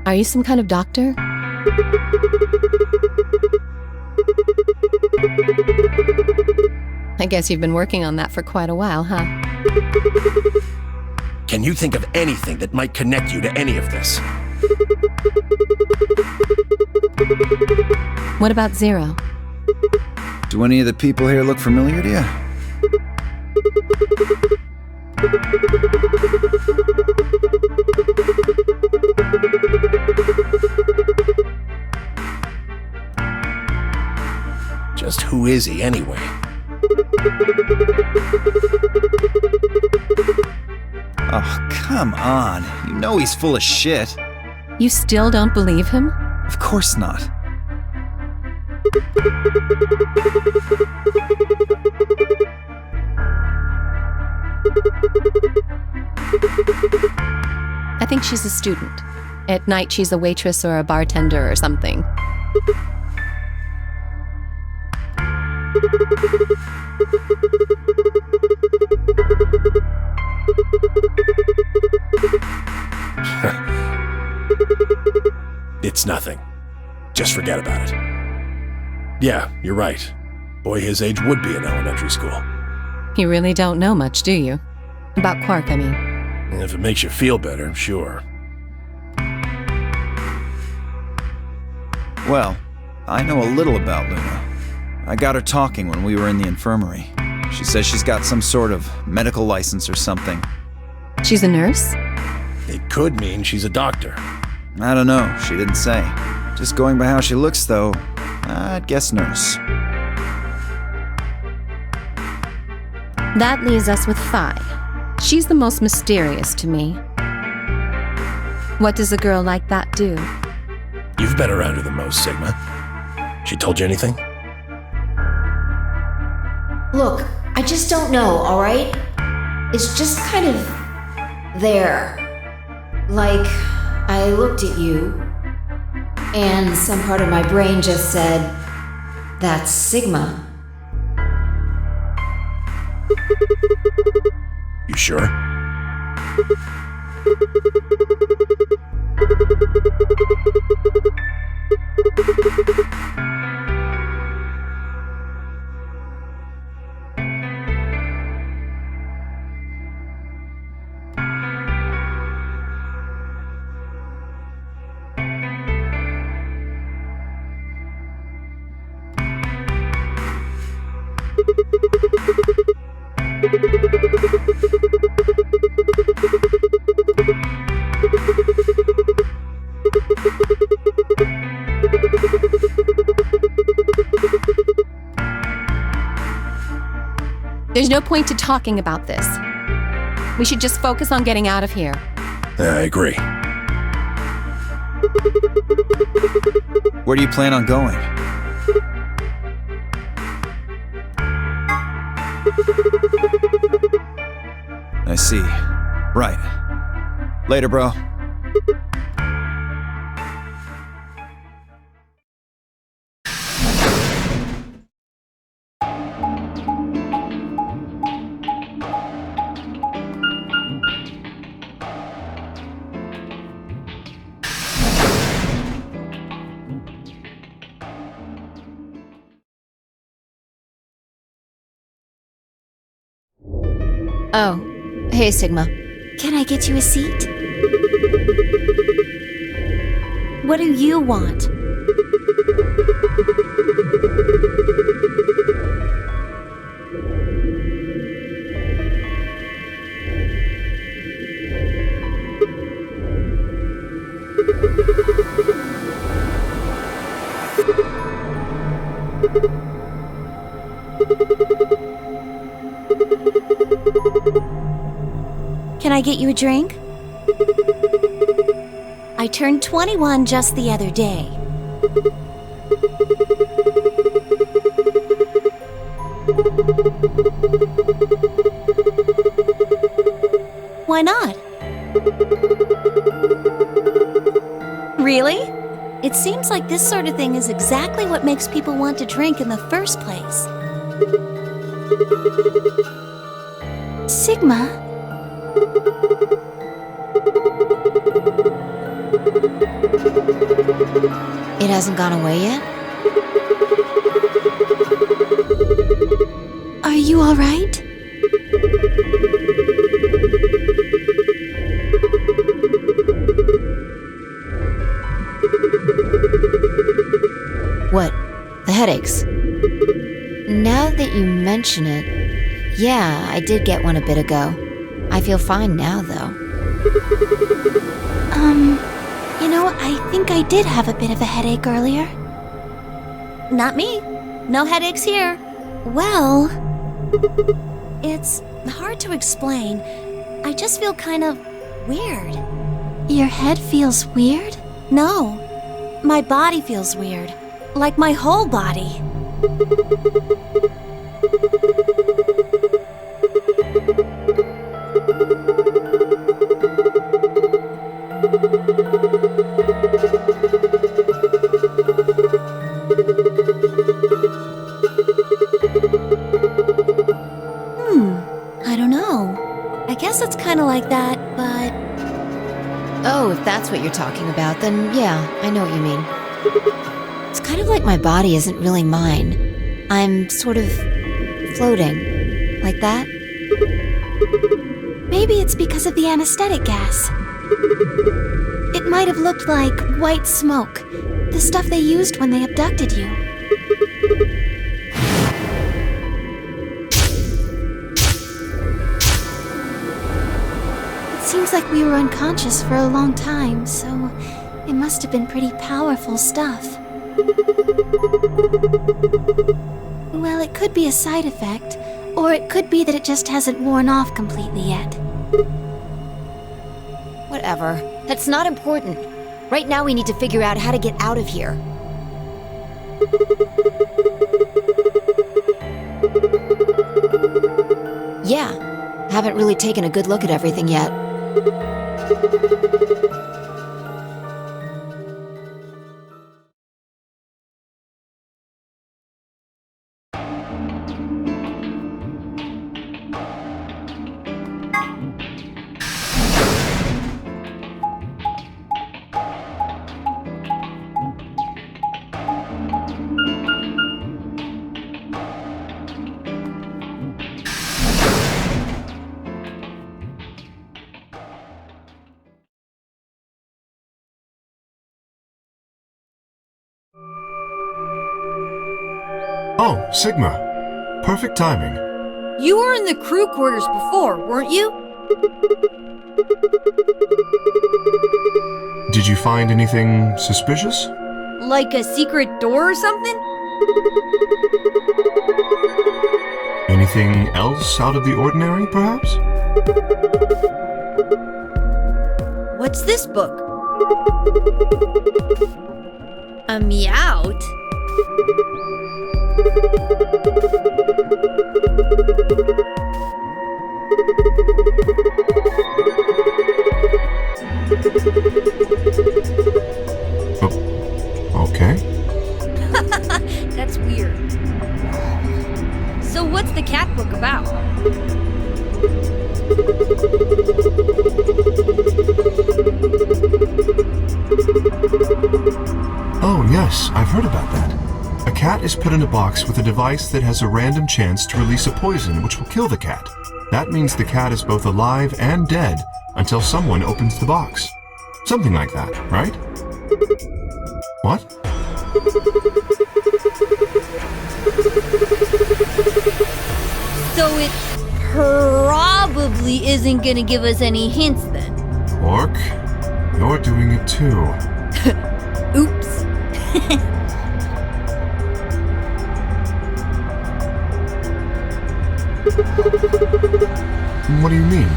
Speaker 7: Are you some kind of doctor? I guess you've been working on that for quite a while, huh?
Speaker 1: Can you think of anything that might connect you to any of this?
Speaker 7: What about Zero?
Speaker 2: Do any of the people here look familiar to you?
Speaker 1: Just who is he anyway?
Speaker 2: Oh, come on. You know he's full of shit.
Speaker 7: You still don't believe him?
Speaker 2: Of course not.
Speaker 7: I think she's a student. At night, she's a waitress or a bartender or something.
Speaker 1: It's nothing. Just forget about it. Yeah, you're right. Boy his age would be in elementary school.
Speaker 7: You really don't know much, do you? About Quark, I mean.
Speaker 1: And if it makes you feel better, sure.
Speaker 2: Well, I know a little about Luna. I got her talking when we were in the infirmary. She says she's got some sort of medical license or something.
Speaker 7: She's a nurse?
Speaker 1: It could mean she's a doctor.
Speaker 2: I don't know, she didn't say. Just going by how she looks, though, I'd guess nurse.
Speaker 7: That leaves us with Phi. She's the most mysterious to me. What does a girl like that do?
Speaker 1: You've been around her the most, Sigma. She told you anything?
Speaker 3: Look, I just don't know, alright? It's just kind of there. Like, I looked at you, and some part of my brain just said, that's Sigma.
Speaker 1: You sure?
Speaker 7: There's no point to talking about this. We should just focus on getting out of here.
Speaker 1: I agree.
Speaker 2: Where do you plan on going? I see. Right. Later, bro.
Speaker 3: Oh, hey, Sigma.
Speaker 6: Can I get you a seat? What do you want? Can I get you a drink? I turned 21 just the other day. Why not? Really? It seems like this sort of thing is exactly what makes people want to drink in the first place. Sigma?
Speaker 3: It hasn't gone away yet?
Speaker 6: Are you all right?
Speaker 3: What? The headaches? Now that you mention it, yeah, I did get one a bit ago. I feel fine now, though.
Speaker 6: You know, I think I did have a bit of a headache earlier. Not me. No headaches here. Well, it's hard to explain. I just feel kind of weird. Your head feels weird? No. My body feels weird. Like my whole body. I don't know. I guess it's kind of like that, but...
Speaker 3: Oh, if that's what you're talking about, then yeah, I know what you mean. It's kind of like my body isn't really mine. I'm sort of floating. Like that?
Speaker 6: Maybe it's because of the anesthetic gas. It might have looked like white smoke, the stuff they used when they abducted you. It seems like we were unconscious for a long time, so it must have been pretty powerful stuff. Well, it could be a side effect, or it could be that it just hasn't worn off completely yet.
Speaker 3: Whatever. That's not important. Right now we need to figure out how to get out of here. Yeah. Haven't really taken a good look at everything yet.
Speaker 4: Oh, Sigma. Perfect timing.
Speaker 5: You were in the crew quarters before, weren't you?
Speaker 4: Did you find anything suspicious?
Speaker 5: Like a secret door or something?
Speaker 4: Anything else out of the ordinary, perhaps?
Speaker 5: What's this book? A Meowt?
Speaker 4: Oh, okay.
Speaker 5: That's weird. So what's the cat book about?
Speaker 4: Oh, yes, I've heard about that. A cat is put in a box with a device that has a random chance to release a poison which will kill the cat. That means the cat is both alive and dead until someone opens the box. Something like that, right? What?
Speaker 5: So it probably isn't gonna give us any hints then.
Speaker 4: Orc, you're doing it too.
Speaker 5: Oops.
Speaker 4: What do you mean?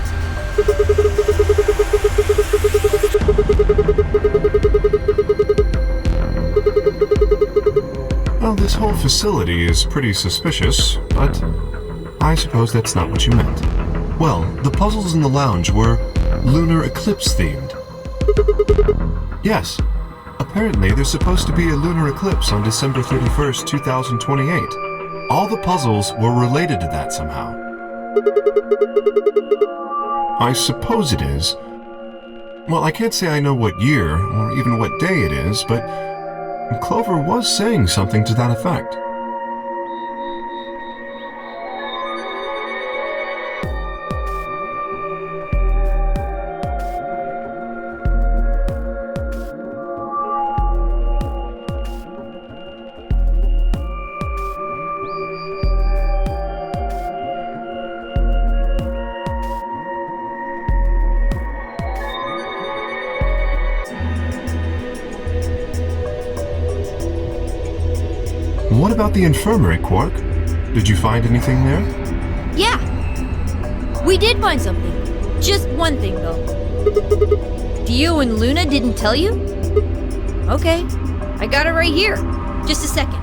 Speaker 4: Well, this whole facility is pretty suspicious, but I suppose that's not what you meant. Well, the puzzles in the lounge were lunar eclipse themed. Yes, apparently there's supposed to be a lunar eclipse on December 31st, 2028. All the puzzles were related to that somehow. I suppose it is. Well, I can't say I know what year or even what day it is, but Clover was saying something to that effect. What about the infirmary, Quark? Did you find anything there?
Speaker 5: Yeah. We did find something. Just one thing, though. Dio and Luna didn't tell you? Okay. I got it right here. Just a second.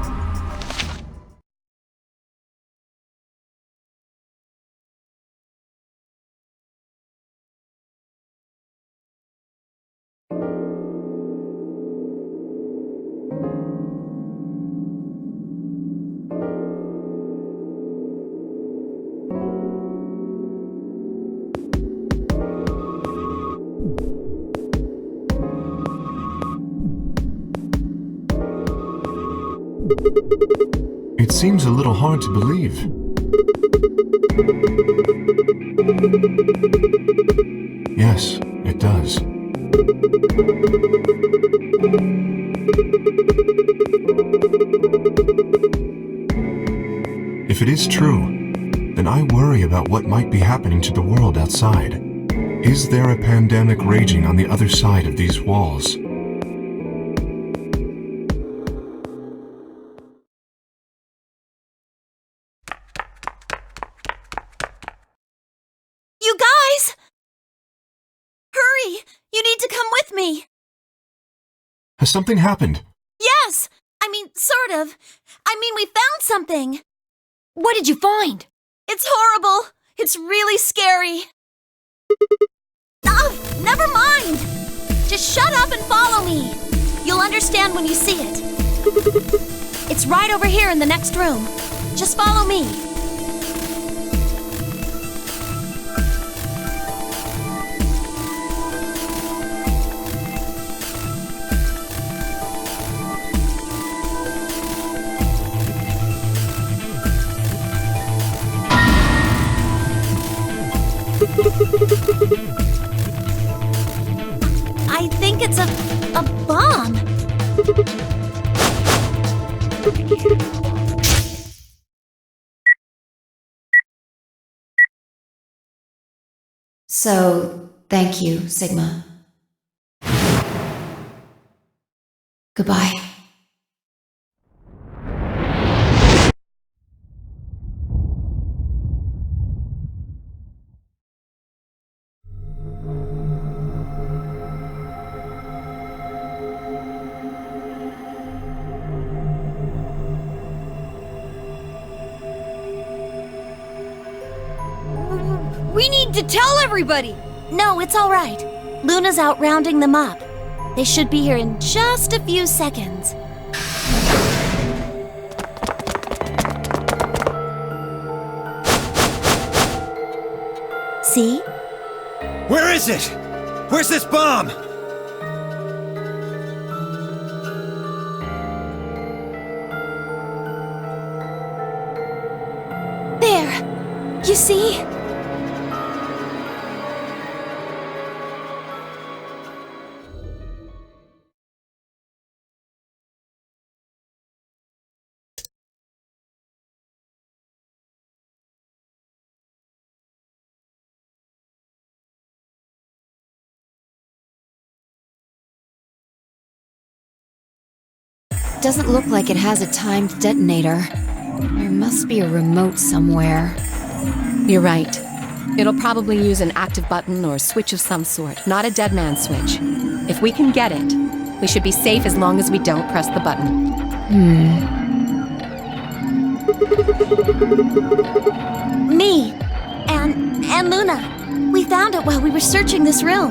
Speaker 4: It seems a little hard to believe. Yes, it does. If it is true, then I worry about what might be happening to the world outside. Is there a pandemic raging on the other side of these walls?
Speaker 6: You guys! Hurry! You need to come with me!
Speaker 4: Has something happened?
Speaker 6: Yes! I mean, sort of. I mean, we found something.
Speaker 5: What did you find?
Speaker 6: It's horrible. It's really scary. Oh, never mind. Just shut up and follow me. You'll understand when you see it. It's right over here in the next room. Just follow me. I think it's a bomb.
Speaker 3: So, thank you, Sigma. Goodbye.
Speaker 5: We need to tell everybody!
Speaker 6: No, it's all right. Luna's out rounding them up. They should be here in just a few seconds. See?
Speaker 2: Where is it? Where's this bomb?
Speaker 6: There! You see?
Speaker 3: doesn't look like it has a timed detonator. There must be a remote somewhere.
Speaker 7: You're right. It'll probably use an active button or switch of some sort, not a dead man switch. If we can get it, we should be safe as long as we don't press the button.
Speaker 6: Me and Luna. We found it while we were searching this room.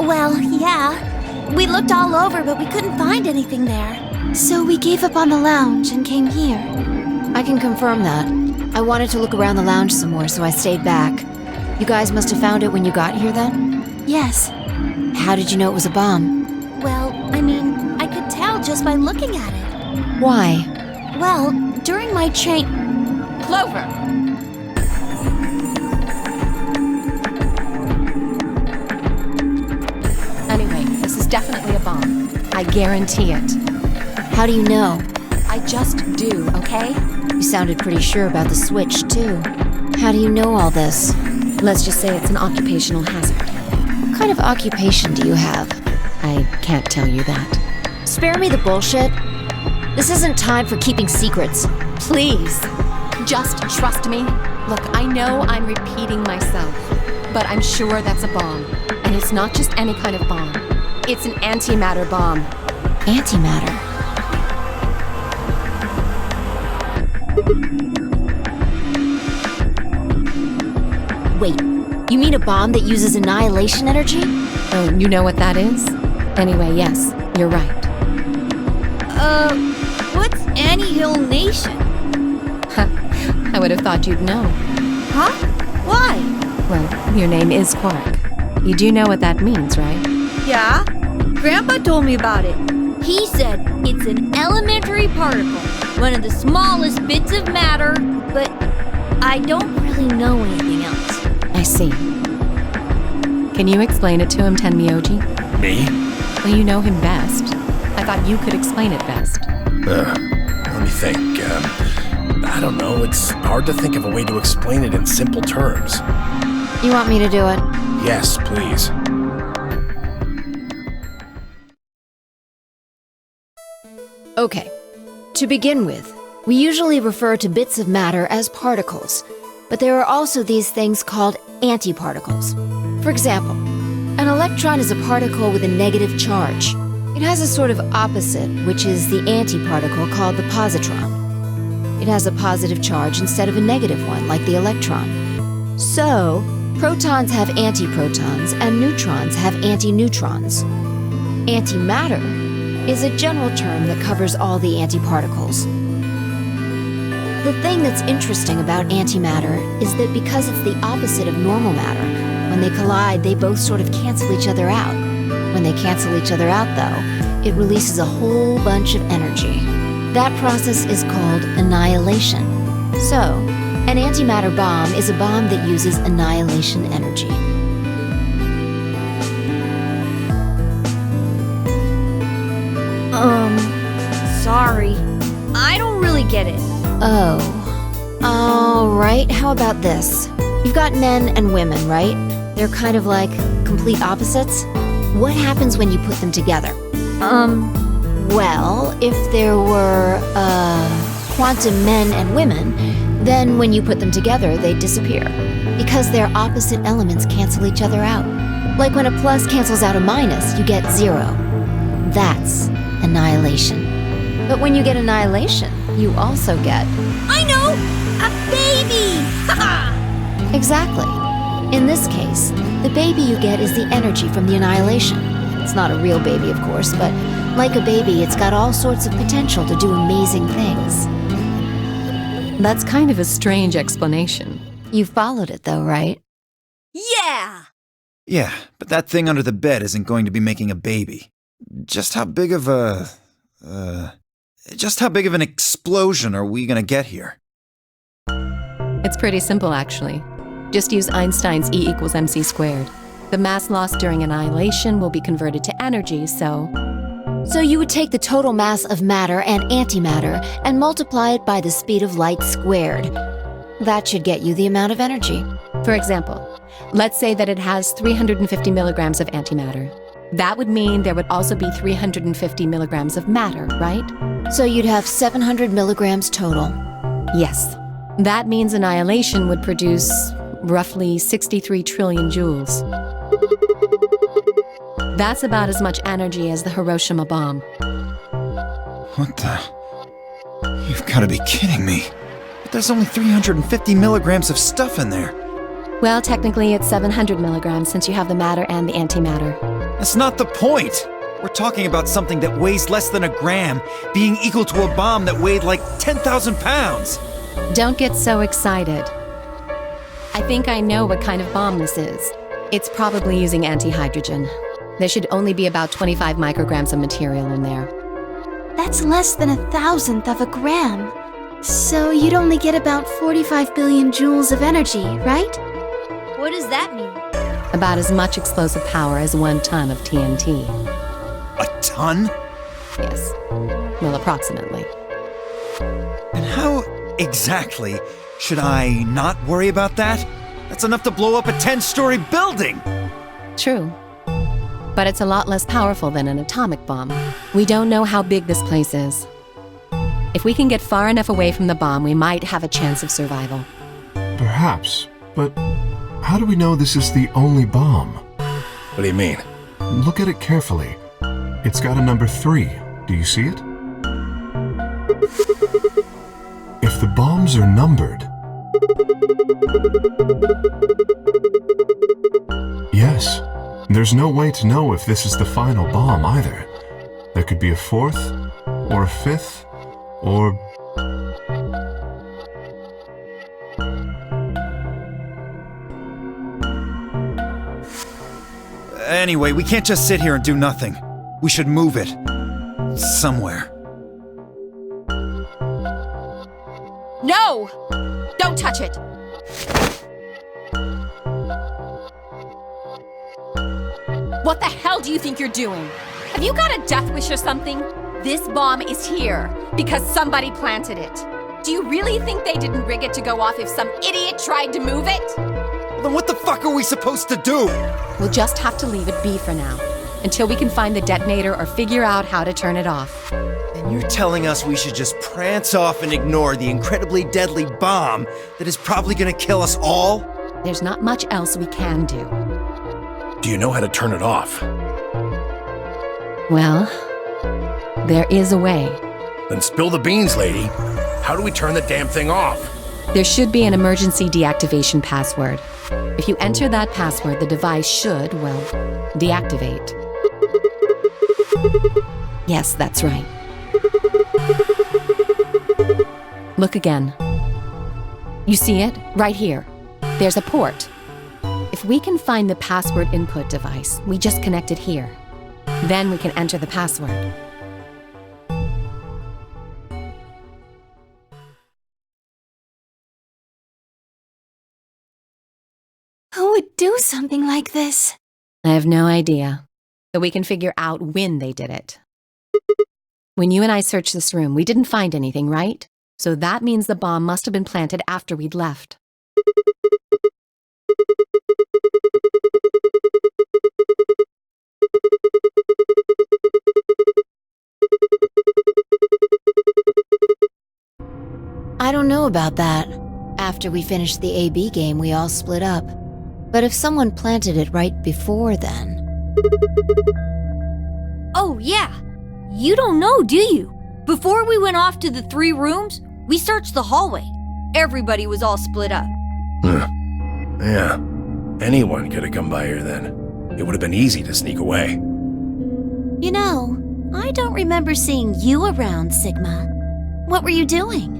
Speaker 6: Well, yeah. We looked all over, but we couldn't find anything there. So we gave up on the lounge and came here.
Speaker 3: I can confirm that. I wanted to look around the lounge some more, so I stayed back. You guys must have found it when you got here then?
Speaker 6: Yes.
Speaker 3: How did you know it was a bomb?
Speaker 6: Well, I mean, I could tell just by looking at it.
Speaker 3: Why?
Speaker 6: Well, during my train...
Speaker 7: Clover! Anyway, this is definitely a bomb. I guarantee it.
Speaker 3: How do you know?
Speaker 7: I just do, okay?
Speaker 3: You sounded pretty sure about the switch, too. How do you know all this?
Speaker 7: Let's just say it's an occupational hazard.
Speaker 3: What kind of occupation do you have?
Speaker 7: I can't tell you that.
Speaker 3: Spare me the bullshit. This isn't time for keeping secrets.
Speaker 7: Please, just trust me. Look, I know I'm repeating myself, but I'm sure that's a bomb. And it's not just any kind of bomb. It's an antimatter bomb.
Speaker 3: Antimatter? Wait, you mean a bomb that uses annihilation energy?
Speaker 7: Oh, you know what that is? Anyway, yes, you're right.
Speaker 5: What's annihilation?
Speaker 7: I would have thought you'd know.
Speaker 5: Huh? Why?
Speaker 7: Well, your name is Quark. You do know what that means, right?
Speaker 5: Yeah, Grandpa told me about it. He said it's an elementary particle, one of the smallest bits of matter, but I don't really know anything else.
Speaker 7: I see. Can you explain it to him, Tenmyoji?
Speaker 1: Me?
Speaker 7: Well, you know him best. I thought you could explain it best.
Speaker 1: Let me think. I don't know. It's hard to think of a way to explain it in simple terms.
Speaker 3: You want me to do it?
Speaker 1: Yes, please.
Speaker 3: Okay. To begin with, we usually refer to bits of matter as particles, but there are also these things called antiparticles. For example, an electron is a particle with a negative charge. It has a sort of opposite, which is the antiparticle called the positron. It has a positive charge instead of a negative one, like the electron. So, protons have antiprotons and neutrons have antineutrons. Antimatter is a general term that covers all the antiparticles. The thing that's interesting about antimatter is that because it's the opposite of normal matter, when they collide, they both sort of cancel each other out. When they cancel each other out, though, it releases a whole bunch of energy. That process is called annihilation. So, an antimatter bomb is a bomb that uses annihilation energy.
Speaker 5: Sorry. I don't really get it.
Speaker 3: Oh. Alright, how about this? You've got men and women, right? They're kind of like complete opposites. What happens when you put them together? Well, if there were, quantum men and women, then when you put them together, they disappear. Because their opposite elements cancel each other out. Like when a plus cancels out a minus, you get 0. That's annihilation. But when you get annihilation, you also get...
Speaker 5: I know! A baby! Haha!
Speaker 3: Exactly. In this case, the baby you get is the energy from the annihilation. It's not a real baby, of course, but like a baby, it's got all sorts of potential to do amazing things.
Speaker 7: That's kind of a strange explanation.
Speaker 3: You followed it, though, right?
Speaker 5: Yeah!
Speaker 2: Yeah, but that thing under the bed isn't going to be making a baby. Just how big of an explosion are we gonna get here?
Speaker 7: It's pretty simple, actually. Just use Einstein's E = mc squared. The mass lost during annihilation will be converted to energy, so...
Speaker 3: So you would take the total mass of matter and antimatter and multiply it by the speed of light squared. That should get you the amount of energy.
Speaker 7: For example, let's say that it has 350 milligrams of antimatter. That would mean there would also be 350 milligrams of matter, right?
Speaker 3: So you'd have 700 milligrams total.
Speaker 7: Yes. That means annihilation would produce roughly 63 trillion joules. That's about as much energy as the Hiroshima bomb.
Speaker 2: What the? You've got to be kidding me. But there's only 350 milligrams of stuff in there.
Speaker 7: Well, technically it's 700 milligrams since you have the matter and the antimatter.
Speaker 2: That's not the point. We're talking about something that weighs less than a gram being equal to a bomb that weighed like 10,000 pounds.
Speaker 7: Don't get so excited. I think I know what kind of bomb this is. It's probably using antihydrogen. There should only be about 25 micrograms of material in there.
Speaker 6: That's less than 1,000th of a gram. So you'd only get about 45 billion joules of energy, right?
Speaker 5: What does that mean?
Speaker 7: About as much explosive power as 1 ton of TNT.
Speaker 2: A ton?
Speaker 7: Yes. Well, approximately.
Speaker 2: And how exactly should I not worry about that? That's enough to blow up a 10-story building!
Speaker 7: True. But it's a lot less powerful than an atomic bomb. We don't know how big this place is. If we can get far enough away from the bomb, we might have a chance of survival.
Speaker 4: Perhaps, but how do we know this is the only bomb?
Speaker 1: What do you mean?
Speaker 4: Look at it carefully. It's got a number 3. Do you see it? If the bombs are numbered... Yes. There's no way to know if this is the final bomb either. There could be a 4th, or a 5th, or...
Speaker 2: Anyway, we can't just sit here and do nothing. We should move it. Somewhere.
Speaker 7: No! Don't touch it! What the hell do you think you're doing? Have you got a death wish or something? This bomb is here because somebody planted it. Do you really think they didn't rig it to go off if some idiot tried to move it?
Speaker 2: Then what the fuck are we supposed to do?
Speaker 7: We'll just have to leave it be for now, until we can find the detonator or figure out how to turn it off.
Speaker 2: And you're telling us we should just prance off and ignore the incredibly deadly bomb that is probably gonna kill us all?
Speaker 7: There's not much else we can do.
Speaker 1: Do you know how to turn it off?
Speaker 7: Well, there is a way.
Speaker 1: Then spill the beans, lady. How do we turn the damn thing off?
Speaker 7: There should be an emergency deactivation password. If you enter that password, the device should, well, deactivate. Yes, that's right. Look again. You see it? Right here. There's a port. If we can find the password input device, we just connect it here. Then we can enter the password.
Speaker 6: Who would do something like this?
Speaker 7: I have no idea, but we can figure out when they did it. When you and I searched this room, we didn't find anything, right? So that means the bomb must have been planted after we'd left.
Speaker 3: I don't know about that. After we finished the AB game, we all split up. But if someone planted it right before then...
Speaker 5: Oh, yeah. You don't know, do you? Before we went off to the 3 rooms, we searched the hallway. Everybody was all split up.
Speaker 1: Yeah. Anyone could have come by here then. It would have been easy to sneak away.
Speaker 6: You know, I don't remember seeing you around, Sigma. What were you doing?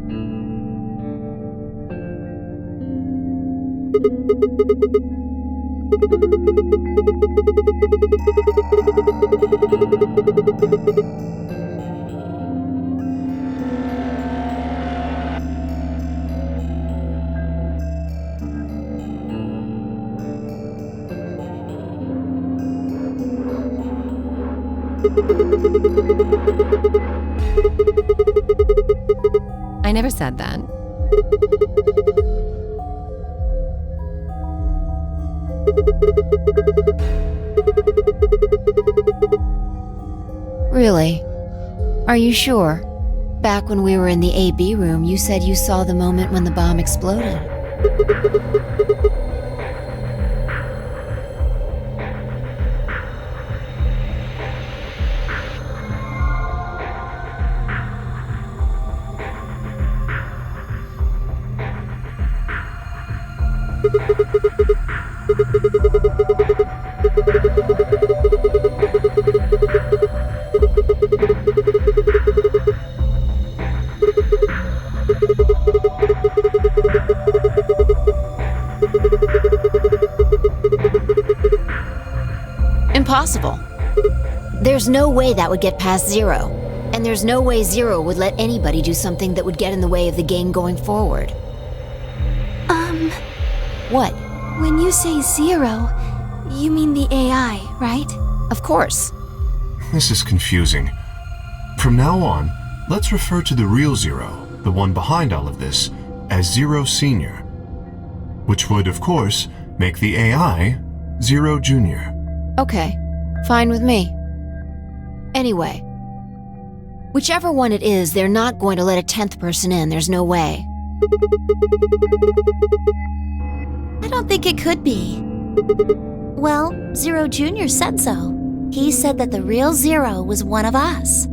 Speaker 7: I never said that.
Speaker 3: Really? Are you sure? Back when we were in the AB room, you said you saw the moment when the bomb exploded. Impossible. There's no way that would get past Zero. And there's no way Zero would let anybody do something that would get in the way of the game going forward. What?
Speaker 6: When you say Zero, you mean the AI, right?
Speaker 3: Of course.
Speaker 4: This is confusing. From now on, let's refer to the real Zero, the one behind all of this, as Zero Senior. Which would, of course, make the AI Zero Junior.
Speaker 3: Okay, fine with me. Anyway, whichever one it is, they're not going to let a 10th person in, there's no way.
Speaker 6: I don't think it could be. Well, Zero Jr. said so. He said that the real Zero was one of us.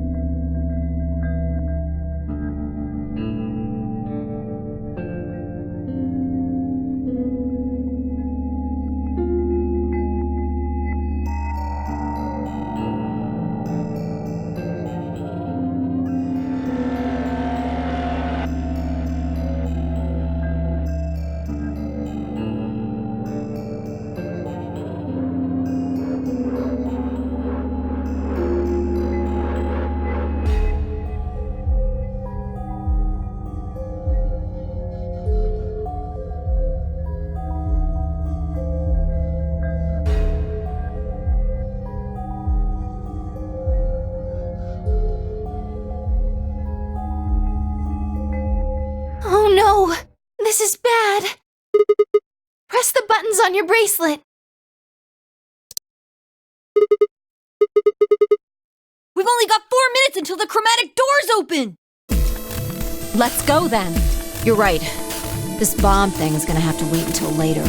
Speaker 6: Oh no! This is bad! Press the buttons on your bracelet!
Speaker 5: We've only got 4 minutes until the chromatic doors open!
Speaker 7: Let's go then.
Speaker 3: You're right. This bomb thing is gonna have to wait until later.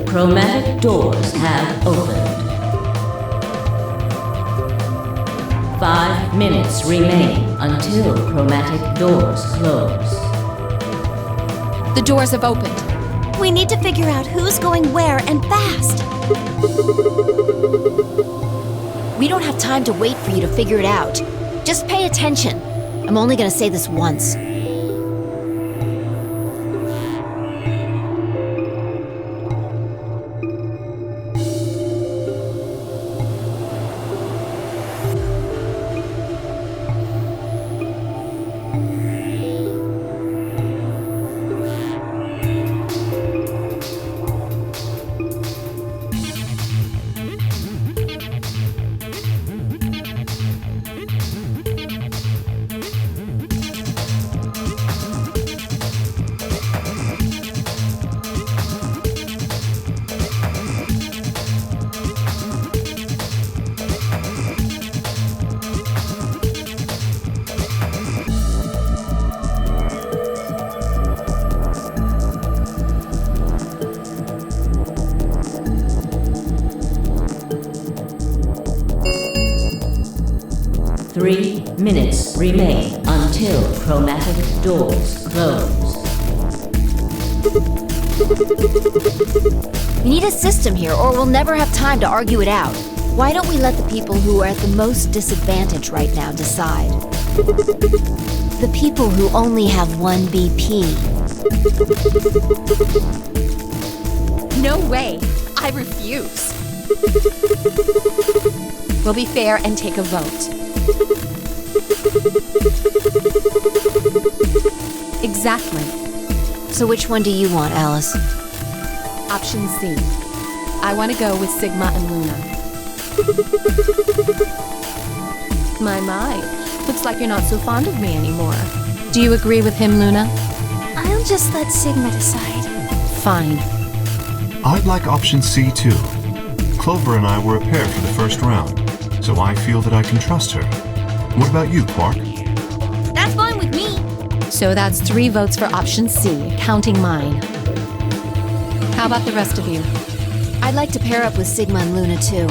Speaker 10: Chromatic doors have opened. 5 minutes remain until chromatic doors close.
Speaker 7: The doors have opened.
Speaker 6: We need to figure out who's going where and fast.
Speaker 3: We don't have time to wait for you to figure it out. Just pay attention. I'm only gonna say this once.
Speaker 10: Three minutes remain until chromatic doors close.
Speaker 3: We need a system here, or we'll never have time to argue it out. Why don't we let the people who are at the most disadvantage right now decide? The people who only have 1 BP.
Speaker 7: No way! I refuse! We'll be fair and take a vote. Exactly.
Speaker 3: So which one do you want, Alice?
Speaker 7: Option C. I want to go with Sigma and Luna. My. Looks like you're not so fond of me anymore. Do you agree with him, Luna?
Speaker 6: I'll just let Sigma decide.
Speaker 7: Fine.
Speaker 4: I'd like option C too. Clover and I were a pair for the first round, so I feel that I can trust her. What about you, Quark?
Speaker 5: That's fine with me.
Speaker 7: So that's 3 votes for option C, counting mine. How about the rest of you?
Speaker 3: I'd like to pair up with Sigma and Luna, too.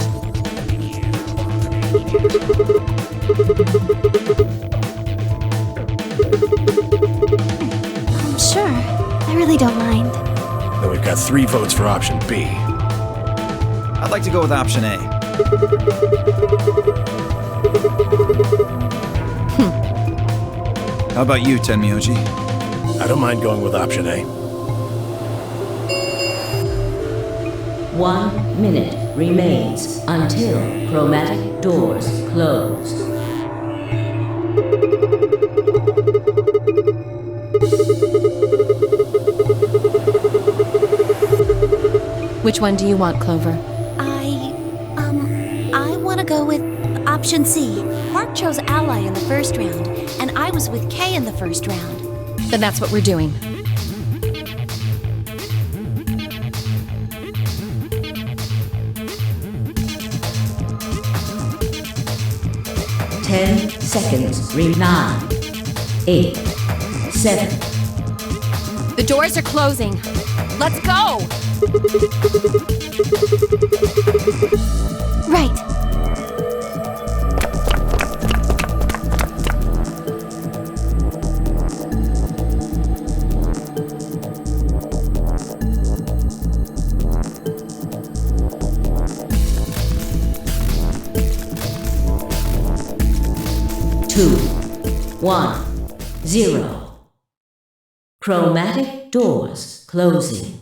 Speaker 6: Sure. I really don't mind.
Speaker 1: Then we've got 3 votes for option B.
Speaker 2: I'd like to go with option A. How about you, Tenmyoji?
Speaker 1: I don't mind going with option A.
Speaker 10: 1 minute remains until chromatic doors close.
Speaker 7: Which one do you want, Clover?
Speaker 6: I want to go with option C. Mark chose Ally in the first round, and I was with Kay in the first round.
Speaker 7: Then that's what we're doing.
Speaker 10: Ten seconds. 9, 8, 7.
Speaker 7: The doors are closing. Let's go!
Speaker 6: Right.
Speaker 10: Two, 1, 0. Chromatic doors closing.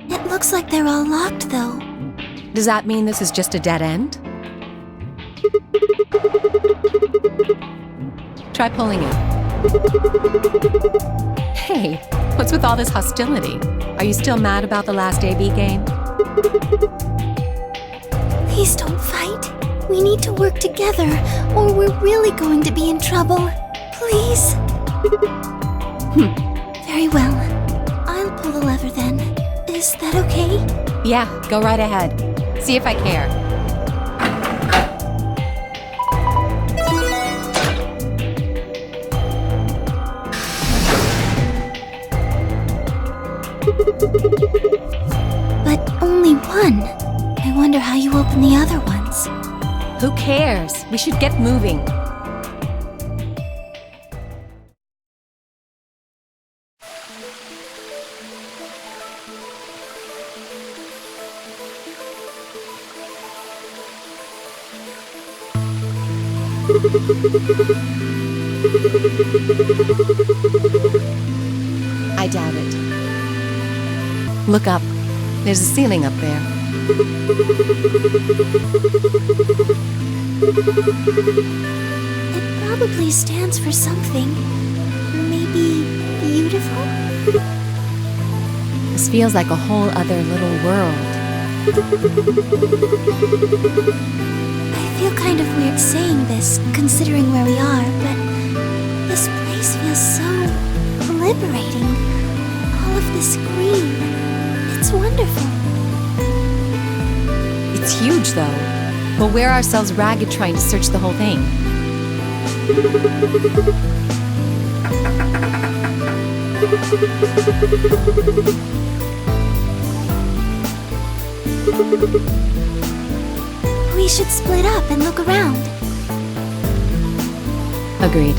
Speaker 6: It looks like they're all locked, though.
Speaker 7: Does that mean this is just a dead end? Try pulling it. Hey, what's with all this hostility? Are you still mad about the last AB game?
Speaker 6: Please don't fight. We need to work together, or we're really going to be in trouble. Please? Very well. I'll pull the lever then. Is that okay?
Speaker 7: Yeah, go right ahead. See if I care.
Speaker 6: But only one. I wonder how you open the other ones.
Speaker 7: Who cares? We should get moving. I doubt it. Look up. There's a ceiling up there.
Speaker 6: It probably stands for something. Maybe beautiful?
Speaker 7: This feels like a whole other little world.
Speaker 6: I feel kind of weird saying this, considering where we are, but this place feels so liberating. All of this green. It's wonderful.
Speaker 7: It It's huge, though. We'll wear ourselves ragged trying to search the whole thing.
Speaker 6: We should split up and look around.
Speaker 7: Agreed.